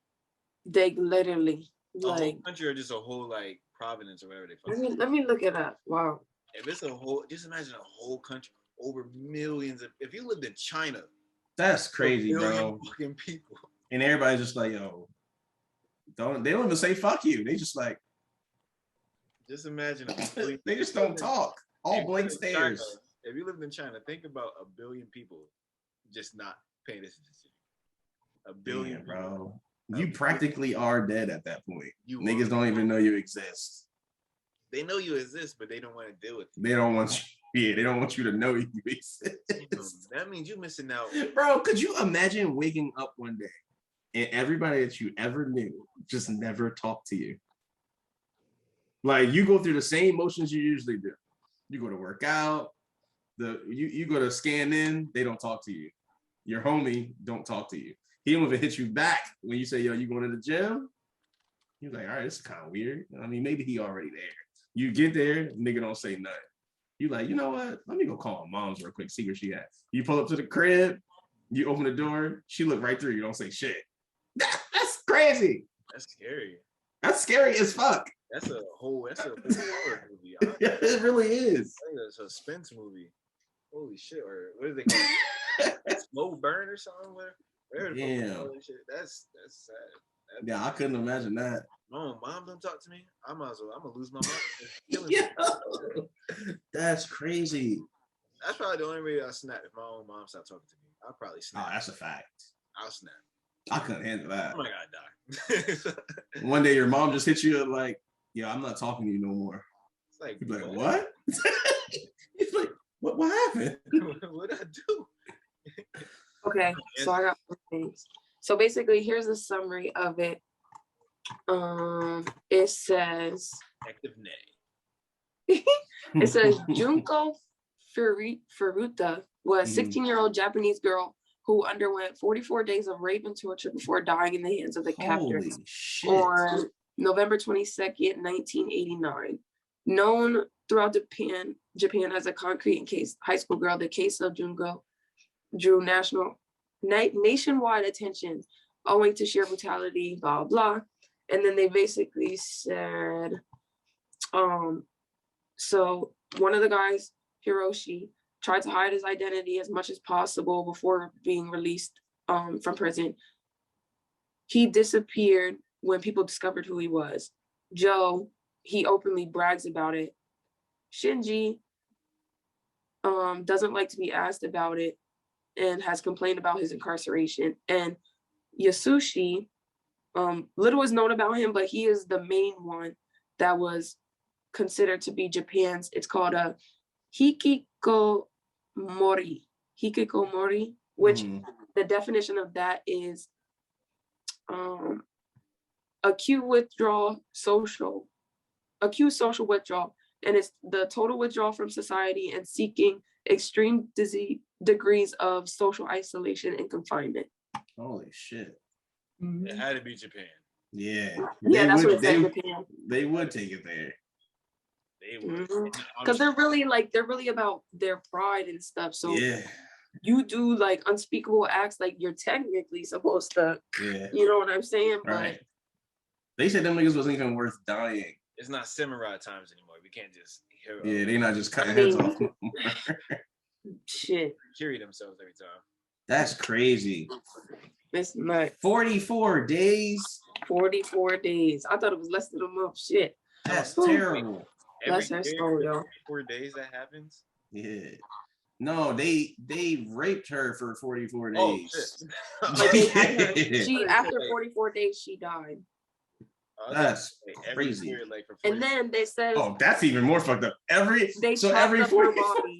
They literally a whole country, or just a whole like province or whatever they. Let me look it up. Wow. If it's a whole, just imagine a whole country over millions of. If you lived in China, that's crazy, bro. Fucking people. And everybody's just like, yo, they don't even say fuck you. They just like, just imagine. They just don't talk. All blank stares. China, if you lived in China, think about 1 billion people just not paying attention. 1 billion, damn, bro. You practically are dead at that point. Niggas don't even know you exist. They know you exist, but they don't want to deal with you. They don't want you. Yeah, they don't want you to know you exist. That means you missing out. Bro, could you imagine waking up one day and everybody that you ever knew just never talked to you? Like, you go through the same motions you usually do. You go to work out, you go to scan in, they don't talk to you. Your homie don't talk to you. He don't even hit you back when you say, yo, you going to the gym? You're like, all right, this is kind of weird. I mean, maybe he already there. You get there, nigga don't say nothing. You like, you know what? Let me go call my mom's real quick, see where she at. You pull up to the crib, You open the door, she look right through you, don't say shit. That's crazy. That's scary. That's scary as fuck. That's a whole horror movie. It really is. I think that's a suspense movie. Holy shit! Or what do they call it? Slow burn or something? Where Damn. That's sad. Yeah, I couldn't imagine that. No, mom don't talk to me. I'm gonna lose my mind. Yeah. That's crazy. That's probably the only way I snap if my own mom stopped talking to me. I'll probably snap. Oh, that's a fact. I'll snap. I couldn't handle that. Oh my god, die. One day your mom just hit you like, "Yo, I'm not talking to you no more." It's like, you'd be like, "What?" He's like, "What happened?" What did I do? Okay, so I got things. So basically, here's a summary of it. It says Active nay. it says Junko Furuta was a 16-year-old Japanese girl who underwent 44 days of rape and torture before dying in the hands of the captors on November 22nd, 1989. Known throughout Japan as a concrete and case high school girl, the case of Junko drew nationwide attention owing to sheer brutality, blah, blah. And then they basically said, so one of the guys, Hiroshi, tried to hide his identity as much as possible before being released from prison. He disappeared when people discovered who he was. Joe, he openly brags about it. Shinji doesn't like to be asked about it and has complained about his incarceration. And Yasushi, little is known about him, but he is the main one that was considered to be Japan's. It's called a hikikomori, which the definition of that is acute social withdrawal, and it's the total withdrawal from society and seeking extreme degrees of social isolation and confinement. Holy shit. It had to be Japan. Yeah. Yeah, that's what it said, Japan. They would take it there. They would. Because they're really about their pride and stuff. So yeah, you do like unspeakable acts, like you're technically supposed to, you know what I'm saying? Right. But they said them niggas wasn't even worth dying. It's not samurai times anymore. We can't just hear. Yeah, they not just cutting heads off. Shit. Carry themselves every time. That's crazy. It's not 44 days. 44 days. I thought it was less than a month. Shit. That's terrible. That's her story, though. 4 days that happens. Yeah. No, they raped her for 44 days. Oh, shit. Like they had her. After 44 days, she died. That's crazy. And then they said, "Oh, that's every more fucked up." Every 44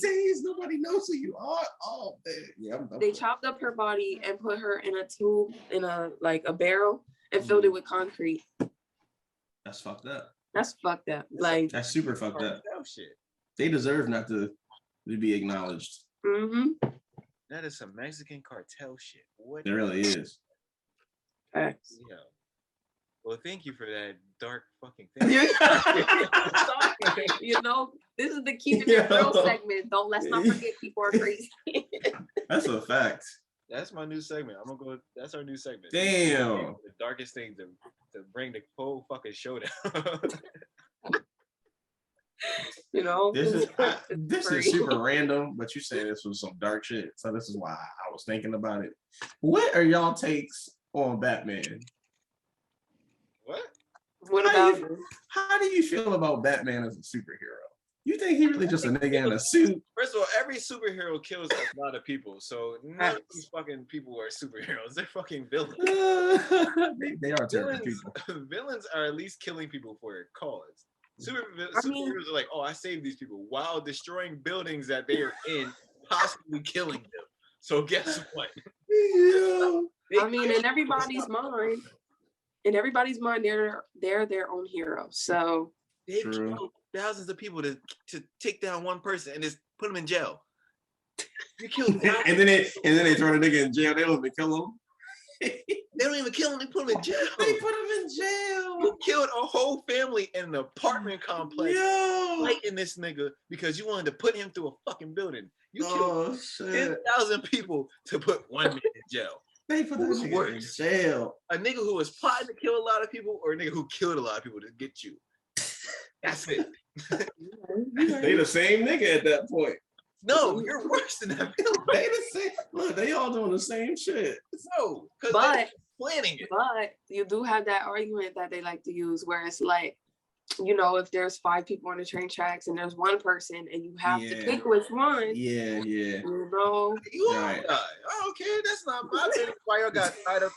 days, nobody knows who you are. Oh, man. Yeah, they chopped up her body and put her in a tube, in a barrel, and filled it with concrete. That's fucked up. That's fucked up. Like that's super fucked up. Shit. They deserve not to be acknowledged. That is some Mexican cartel shit. What? It really is. Facts. Yeah. Well, thank you for that dark fucking thing. You know, this is the keeping it real segment. Let's not forget people are crazy. That's a fact. That's my new segment. I'm gonna go. That's our new segment. Damn. The darkest thing to bring the whole fucking show down. You know, this is super random, but you said this was some dark shit, so this is why I was thinking about it. What are y'all takes on Batman? What about how do you feel about Batman as a superhero? You think he really just a nigga in a suit? First of all, every superhero kills a lot of people, so none of these fucking people are superheroes. They're fucking villains. They are terrible people. Villains are at least killing people for a cause. Superheroes are like, oh, I saved these people while destroying buildings that they are in, possibly killing them. So guess what? Yeah. I mean, in everybody's mind, they're their own hero. So they killed thousands of people to take down one person and just put them in jail. You killed and then they throw the nigga in jail. They don't even kill him. They don't even kill him. They put him in jail. They put him in jail. You killed a whole family in an apartment complex. Yo. Fighting this nigga because you wanted to put him through a fucking building. You killed 10,000 people to put one man in jail. They put this nigga in jail. A nigga who was plotting to kill a lot of people, or a nigga who killed a lot of people to get you. That's it. They the same nigga at that point. No, you're worse than that. They the same. Look, they all doing the same shit. No, because they're planning it. But you do have that argument that they like to use where it's like, you know, if there's 5 people on the train tracks and there's one person and you have to pick which one. Yeah. You know. You all right. I don't care. That's not my business. Why y'all got tied up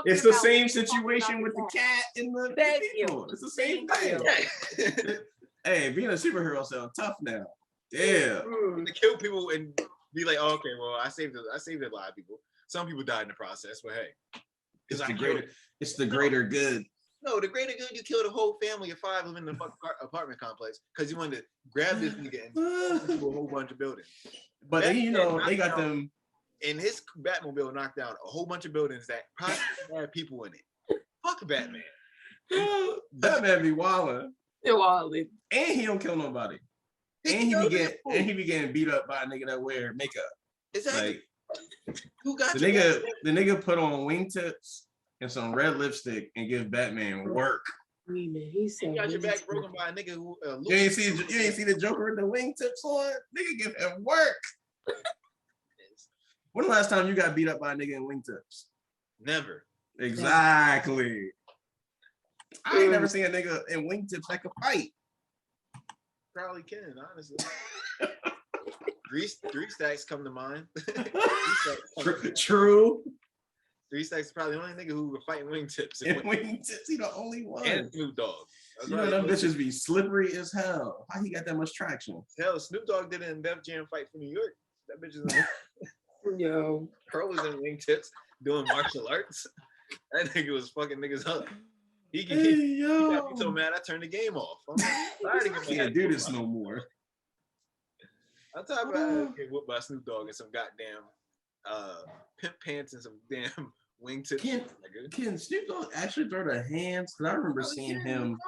It's the same situation with the cat and the people. It's the same thing. Hey, being a superhero sounds tough now. Damn. To kill people and be like, oh, okay, well, I saved a lot of people. Some people died in the process, but hey, it's the greater good. No, the greater good. You killed a whole family of 5 living in the apartment complex because you wanted to grab this nigga and into a whole bunch of buildings. But then, you know, they got them. And his Batmobile knocked down a whole bunch of buildings that probably had people in it. Fuck Batman. Batman be wildin'. They're wildin'. And he don't kill nobody. And he be getting beat up by a nigga that wear makeup. Exactly. Like, who got the nigga put on wingtips and some red lipstick and give Batman work. He got your back broken by a nigga who you ain't see the Joker with the wingtips on? Nigga give him work. When the last time you got beat up by a nigga in wingtips? Never. Exactly. I ain't never seen a nigga in wingtips that could fight. Probably can, honestly. Three stacks come to mind. True. 3 Stacks is probably the only nigga who were fighting wingtips. And wingtips, he the only one. And Snoop Dogg. You know them bitches be slippery as hell. How he got that much traction? Hell, Snoop Dogg did it in Def Jam Fight for New York. That bitch is in Yo. Pearl was in wingtips doing martial arts. That nigga was fucking niggas up. He got me so mad I turned the game off. I can't do this no more. I'm talking about get whooped by Snoop Dogg and some goddamn pimp pants and some damn wingtips. Can Snoop Dogg actually throw the hands? Because I remember seeing him.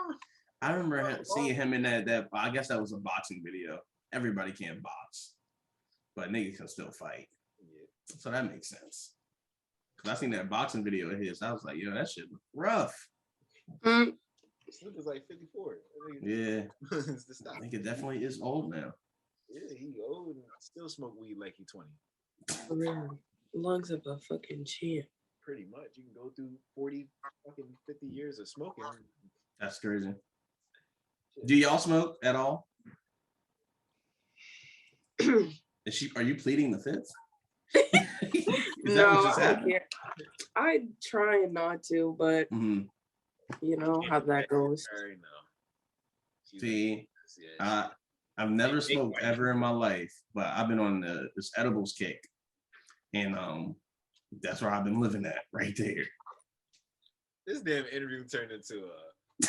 I remember seeing him in that. I guess that was a boxing video. Everybody can't box, but niggas can still fight. Yeah. So that makes sense. Because I seen that boxing video of his. I was like, yo, that shit look rough. Snoop is like 54. Yeah. I think it definitely is old now. Yeah, he old and still smoke weed like he 20. Lungs of a fucking champ. Pretty much. You can go through 40 fucking 50 years of smoking. That's crazy. Do y'all smoke at all? Are you pleading the fifth? No, I try not to, but you know how that goes. See, I've never smoked ever in my life, but I've been on this edibles kick, and that's where I've been living at right there. This damn interview turned into a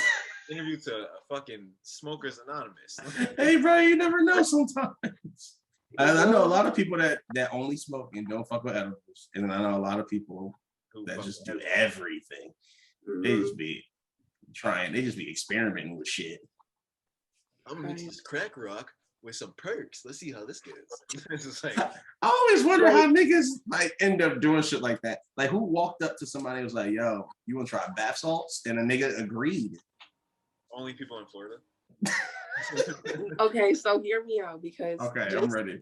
interview to a fucking Smokers Anonymous. Hey, bro, you never know sometimes. I know a lot of people that only smoke and don't fuck with edibles, and then I know a lot of people that just do everything. They just be trying. They just be experimenting with shit. I'm gonna mix this crack rock with some perks. Let's see how this goes. It's just like, I always wonder how niggas like end up doing shit like that. Like, who walked up to somebody and was like, "Yo, you want to try bath salts?" And a nigga agreed. Only people in Florida. Okay, so hear me out because I'm ready.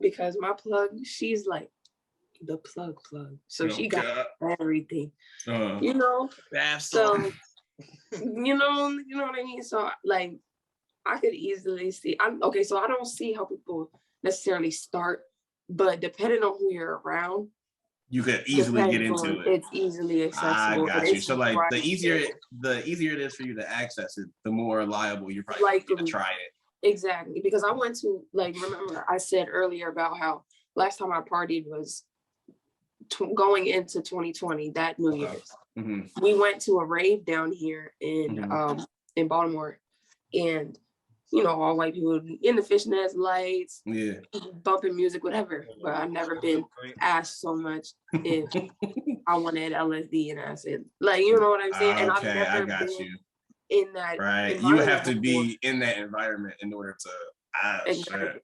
Because my plug, she's like the plug. So she got everything. You know, bath salts. So you know what I mean. So like, I could easily see. So I don't see how people necessarily start, but depending on who you're around, you could easily get into it. It's easily accessible. I got you. So like the easier it is for you to access it, the more reliable you're probably going to try it. Exactly. Because I went to, like, remember I said earlier about how last time I partied was going into 2020, that New Year's. We went to a rave down here in Baltimore, and all white people in the fishnets, lights, yeah, bumping music, whatever. But I've never been asked so much if I wanted LSD and acid. Like, you know what I'm saying? And I've never been in that right. You have to be in that environment in order to exactly.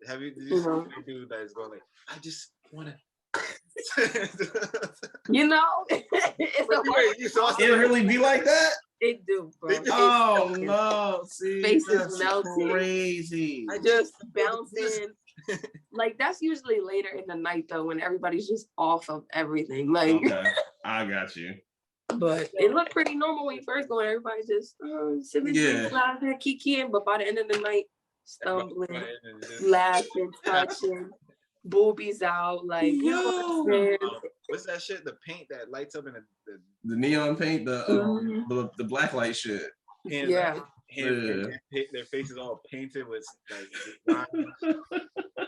Did you see a dude that is going like, I just wanna it's it really be like that? It do, bro. Oh no, see, faces melting, crazy. I just bouncing. Like that's usually later in the night though, when everybody's just off of everything. Like, okay, I got you. But it looked pretty normal when you first go, and everybody's just sipping drinks, laughing, kikiing. But by the end of the night, stumbling, laughing, touching, boobies out, like what's that shit? The paint that lights up in the neon paint, the black light shit. Yeah. Their faces all painted with like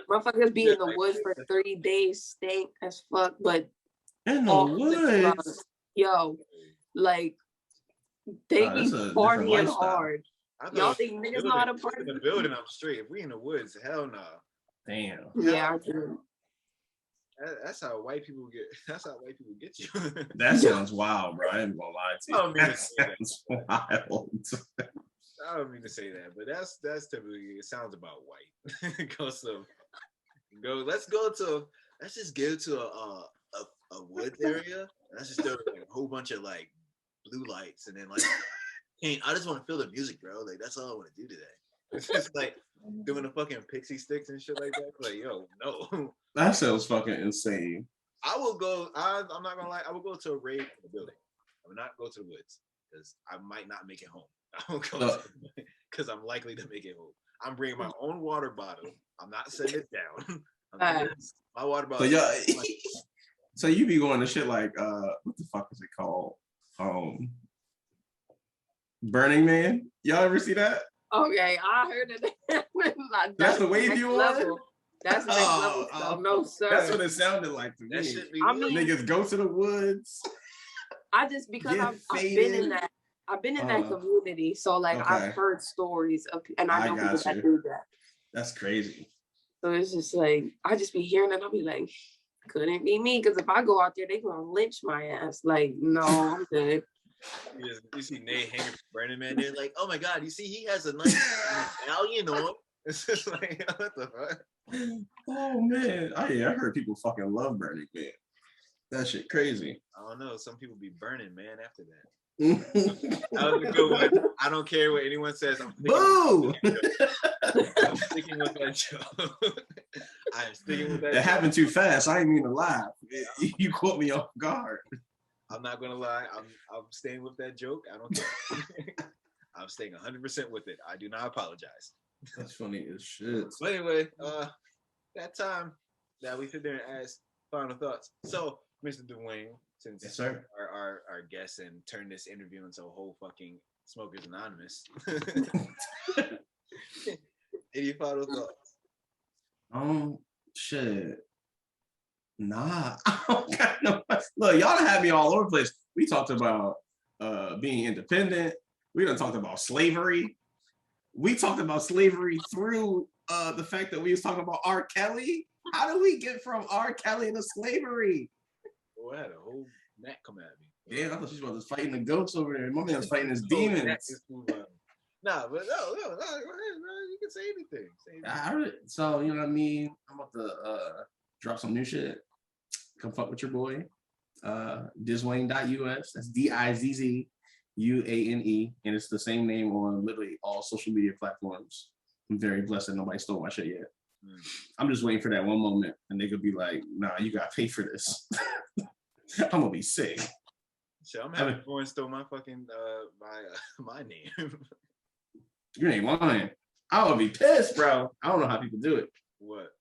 motherfuckers be in the woods for 3 days, stink as fuck, but in the woods, yo, like they be partying hard. Y'all think niggas know how to party? In the building, I'm straight. If we in the woods, hell no. Damn. Yeah, I do. That's how white people get. That's how white people get you. That sounds wild, bro. I ain't gonna lie to you. I don't mean to say that. Wild. I don't mean to say that, but that's typically it sounds about white. Let's just go to a woods area. And let's just do like a whole bunch of like blue lights, and then like, I just want to feel the music, bro. Like that's all I want to do today. It's just like doing the fucking pixie sticks and shit like that. Like, yo, no. That sounds fucking insane. I will go. I'm not gonna lie. I will go to a rave in the building. I will not go to the woods because I might not make it home. I will go because I'm likely to make it home. I'm bringing my own water bottle. I'm not setting it down. My water bottle. So you be going to shit like what the fuck is it called? Burning Man. Y'all ever see that? Okay, I heard it. That's the wave you on? That's next level stuff. No, sir. That's what it sounded like to me. Niggas go to the woods. Because I've been in that. I've been in that community, so like I've heard stories of, and I know people that do that. That's crazy. So it's just like I just be hearing it. I'll be like, couldn't be me, because if I go out there, they gonna lynch my ass. Like, no, I'm good. You see Nate hanging from Burning Man. They're like, oh my god, you see he has a nice medallion on. It's just like, what the fuck? Oh man, I heard people fucking love Burning Man. That shit crazy. I don't know. Some people be burning, man. After that. That was a good one. I don't care what anyone says. I'm sticking with that joke. I'm sticking with that. It happened too fast. I ain't mean to lie. You caught me off guard. I'm not gonna lie. I'm staying with that joke. I don't care. I'm staying 100% with it. I do not apologize. That's funny as shit. But anyway, that time that we sit there and ask final thoughts. So, Mr. Dwayne, since yes, sir, our guest and turn this interview into a whole fucking Smokers Anonymous. Any final thoughts? Shit. Nah. I don't got no. Look, y'all done had me all over the place. We talked about being independent. We done talked about slavery. We talked about slavery through the fact that we was talking about R. Kelly. How do we get from R. Kelly to slavery? Oh, I had a whole gnat come at me. Yeah, I thought she was fighting the ghosts over there. My man's fighting his demons. Nah, but no, you can say anything. So, you know what I mean? I'm about to drop some new shit. Come fuck with your boy. Dizwane.us. That's DIZZUANE. And it's the same name on literally all social media platforms. I'm very blessed that nobody stole my shit yet. I'm just waiting for that one moment and they could be like, nah, you gotta pay for this. I'm gonna be sick. So I'm having everyone stole my fucking my name. You ain't lying. I would be pissed, bro. I don't know how people do it. What?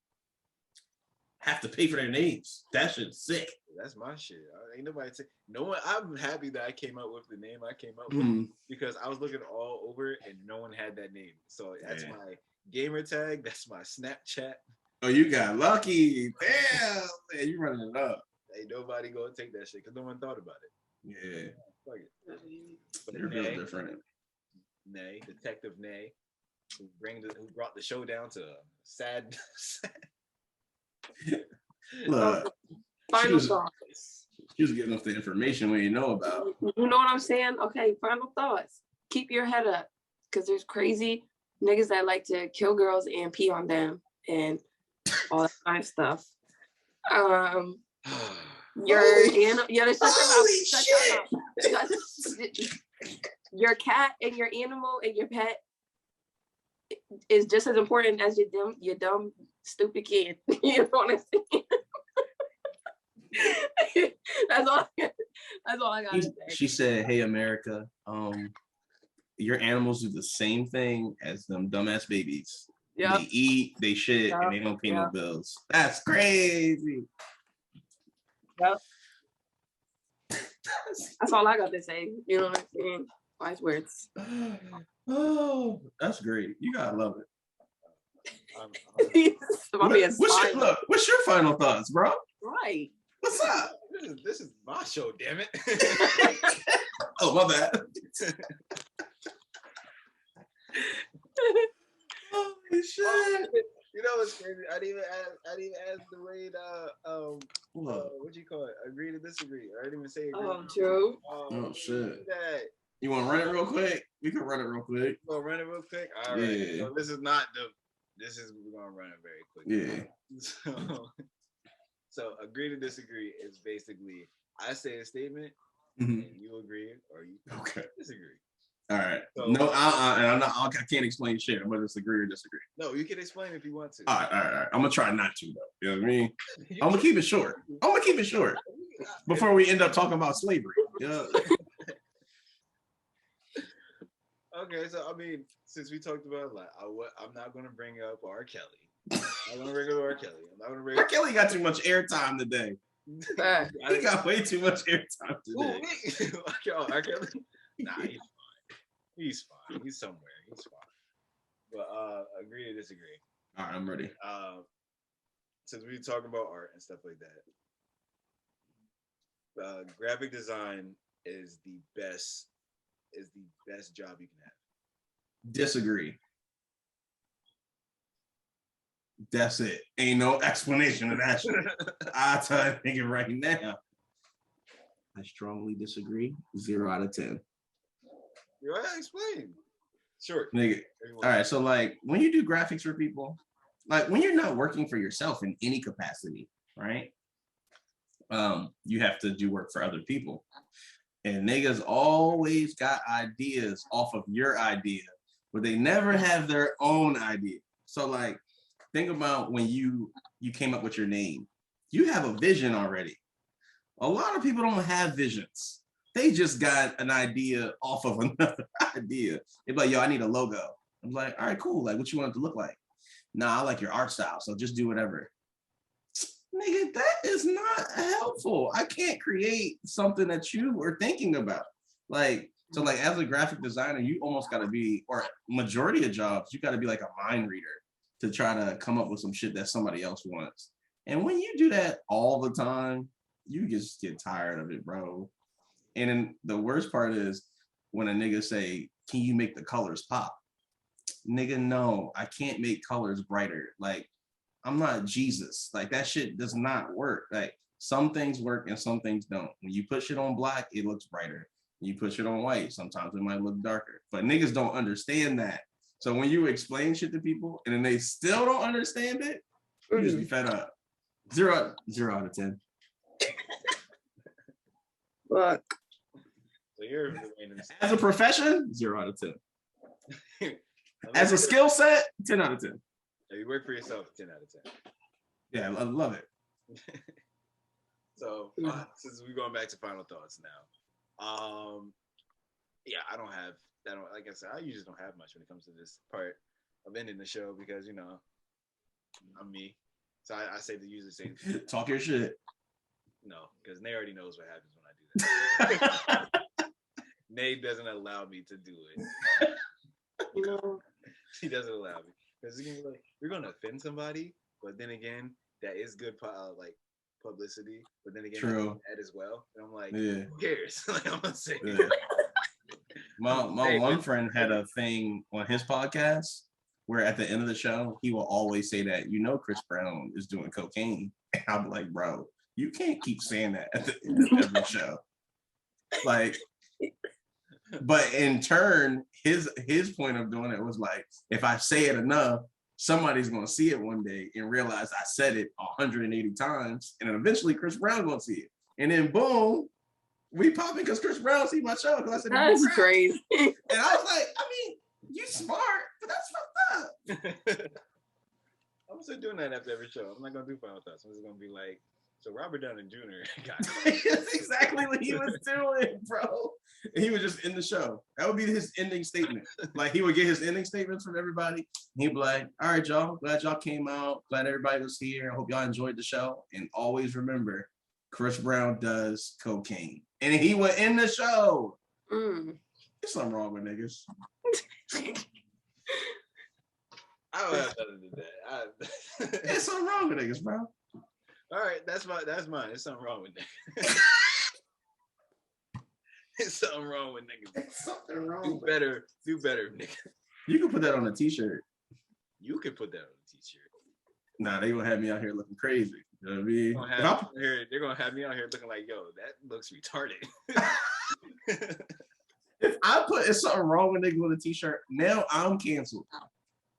Have to pay for their names. That shit's sick. That's my shit. Ain't nobody say no one. I'm happy that I came up with the name I came up with because I was looking all over and no one had that name. So that's my gamer tag. That's my Snapchat. Oh, you got lucky. Damn, man, you running it up. Ain't nobody gonna take that shit because no one thought about it. Yeah. Fuck it. But you're real different. Nay, Detective Nay. who brought the show down to sad. Look, final thoughts. She was giving us the information we didn't know about. You know what I'm saying? Okay, final thoughts. Keep your head up, because there's crazy niggas that like to kill girls and pee on them and all that kind of stuff. Your cat and your animal and your pet is just as important as your dumb, stupid kid. You know what I'm saying? That's all I gotta say. She said, "Hey America, your animals do the same thing as them dumbass babies. Yep. They eat, they shit, and they don't pay no bills. That's crazy." Yep. That's all I got to say. You know what I'm saying? Wise words. Oh, that's great. You gotta love it. What's your final thoughts, bro? Right. What's up? This is my show, damn it. Oh, my bad. Holy shit. You know what's crazy? I didn't even ask the way what you call it? Agree to disagree. I didn't even say agree. Oh, true. Oh shit. You want to run it real quick? We can run it real quick. You want to run it real quick? All right. Yeah. So we're gonna run it very quick. Yeah. So agree to disagree is basically I say a statement and you agree or you disagree. All right. So, no, and I can't explain shit. I'm gonna just agree or disagree. No, you can explain if you want to. All right. I'm gonna try not to though. You know what I mean? I'm gonna keep it short. Before we end up talking about slavery. Yeah. Okay, so I mean, since we talked about I'm not gonna bring up R. Kelly. I'm gonna bring up R. Kelly. I'm not gonna bring R. Kelly got too much airtime today. He got way too much airtime today. R. Kelly? Nah, he's fine. He's somewhere. He's fine. But agree to disagree. All right, I'm ready. Since we talk about art and stuff like that, graphic design is the best job you can have. Disagree. That's it. Ain't no explanation of that shit. I'll tell you thinking right now. I strongly disagree. 0 out of 10. You gotta explain. Sure. Nigga. All right. So like when you do graphics for people, like when you're not working for yourself in any capacity, right? You have to do work for other people. And niggas always got ideas off of your idea, but they never have their own idea. So like think about when you came up with your name. You have a vision already. A lot of people don't have visions. They just got an idea off of another idea. They're like, yo, I need a logo. I'm like, all right, cool. Like, what you want it to look like? Nah, I like your art style, so just do whatever. Nigga, that is not helpful. I can't create something that you were thinking about. Like, so like as a graphic designer, you almost gotta be, or majority of jobs, you gotta be like a mind reader to try to come up with some shit that somebody else wants. And when you do that all the time, you just get tired of it, bro. And then the worst part is when a nigga say, can you make the colors pop? Nigga, no, I can't make colors brighter. Like, I'm not Jesus. Like, that shit does not work. Like, some things work and some things don't. When you put shit on black, it looks brighter. When you put shit on white, sometimes it might look darker. But niggas don't understand that. So when you explain shit to people and then they still don't understand it, you just be fed up. 0 out of 10. Fuck. So you're as a profession, 0 out of 10. As a skill set, 10 out of 10. You work for yourself, 10 out of 10. Yeah, I love it. So since we're going back to final thoughts now, yeah, I don't like I said, I usually don't have much when it comes to this part of ending the show because I'm me. So I say to usually say talk your shit. No, because Nate already knows what happens when I do that. Nate doesn't allow me to do it. He doesn't allow me because he's gonna be like, "You're gonna offend somebody," but then again, that is good, like publicity. But then again, true that as well. And I'm like, yeah. Who cares? Like I'm gonna say. Yeah. My one friend had a thing on his podcast. where at the end of the show, he will always say that, Chris Brown is doing cocaine. And I'm like, bro, you can't keep saying that at the end of every show. Like, but in turn, his point of doing it was like, if I say it enough, somebody's gonna see it one day and realize I said it 180 times, and then eventually Chris Brown gonna see it, and then boom, we popping because Chris Brown see my show because I said that's crazy. And I was like, I mean, you smart, but that's fucked up. I'm still doing that after every show. I'm not gonna do final thoughts. I'm just gonna be like, so Robert Downey Jr. That's exactly what he was doing, bro. And he was just in the show. That would be his ending statement. Like, he would get his ending statements from everybody. He'd be like, all right, y'all, glad y'all came out. Glad everybody was here. I hope y'all enjoyed the show. And always remember, Chris Brown does cocaine. And he went in the show. There's something wrong with niggas. I don't have nothing to do that. There's something wrong with niggas, bro. All right, that's mine. There's something wrong with that. There's something wrong with niggas. There's something wrong. Do better, nigga. You can put that on a t-shirt. You can put that on a t-shirt. Nah, they gonna have me out here looking crazy. You know what I mean? They're gonna have me out here looking like, yo, that looks retarded. If I put "it's something wrong with niggas" on a t-shirt, now I'm canceled.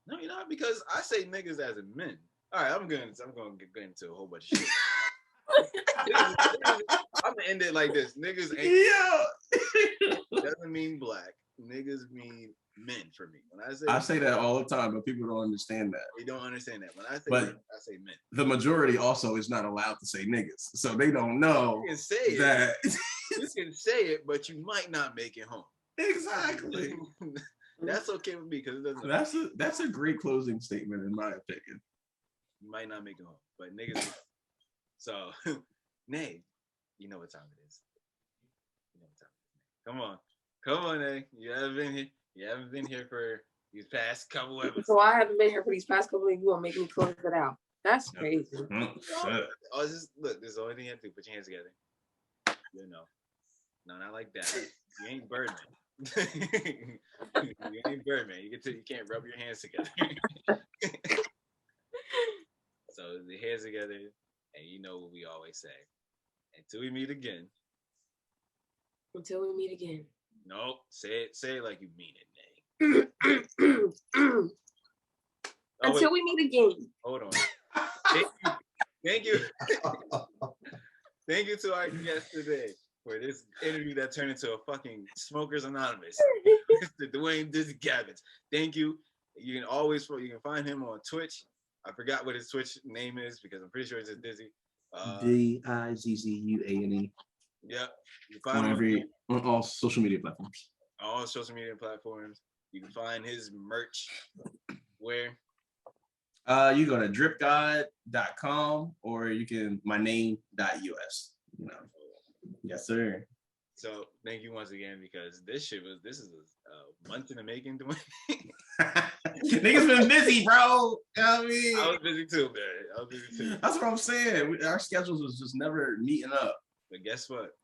No, you're not, because I say niggas as in men. All right, I'm gonna get into a whole bunch of shit. I'm gonna end it like this. Niggas ain't doesn't mean black. Niggas mean men for me. When I say that all the time, but people don't understand that. They don't understand that. When I say niggas, I say men. The majority also is not allowed to say niggas, so they don't know. You can say that. You can say it, but you might not make it home. Exactly. That's okay with me because it doesn't. That's a great closing statement in my opinion. You might not make it home, but niggas. So, Nay, you know what time it is. You know what time it is. Come on, Nay. You haven't been here for these past couple episodes. So I haven't been here for these past couple weeks. You gonna make me close it out? That's crazy. Look. This is the only thing you have to do. Put your hands together. No, not like that. You ain't Birdman. You ain't Birdman. You can't rub your hands together. So the hands together, and you know what we always say. Until we meet again. Until we meet again. Nope. Say it like you mean it, Nay. Until we meet again. Hold on. Thank you. Thank you to our guest today for this interview that turned into a fucking Smokers Anonymous. Mr. Dwayne Dizzy Gabbins. Thank you. You can find him on Twitch. I forgot what his Twitch name is because I'm pretty sure it's just Dizzy. Dizzune. Yep. You can find him on all social media platforms. All social media platforms. You can find his merch where? You go to dripgod.com or you can myname.us. Yes, sir. So thank you once again because this is a month in the making, Dwayne. Niggas been busy, bro. You know what I mean? I was busy too, man. That's what I'm saying. Our schedules was just never meeting up. But guess what?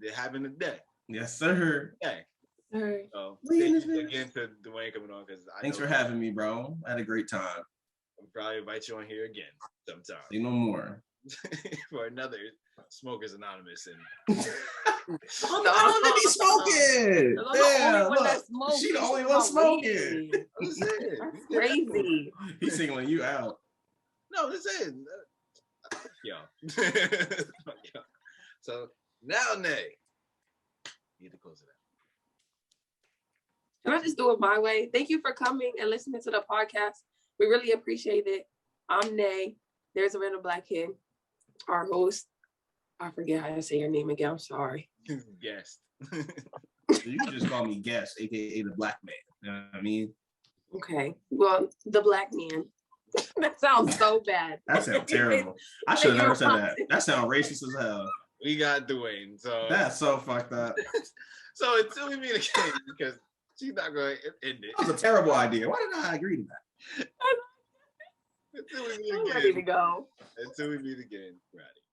It happened today. Yes, sir. Okay. All right. So thank you again to Dwayne coming on because thanks for having me, bro. I had a great time. I'll probably invite you on here again sometime. Say no more. For another Smokers Anonymous and I don't want to be smoking. Yeah, she the only one smoking. That's crazy. He's singling you out. No, this is yo. So now, Nay, you need to close it out. Can I just do it my way? Thank you for coming and listening to the podcast. We really appreciate it. I'm Nay. There's a random black kid. Our host. I forget how to say your name again. I'm sorry. Guest. You can just call me Guest, aka the black man. You know what I mean? Okay. Well, the black man. That sounds so bad. That sounds terrible. I should have never said that. That sounds racist as hell. We got Dwayne. So that's so fucked up. So until we meet again, because she's not going to end it. That was a terrible idea. Why did I agree to that? I'm ready to go. Until we meet again, we're out of here.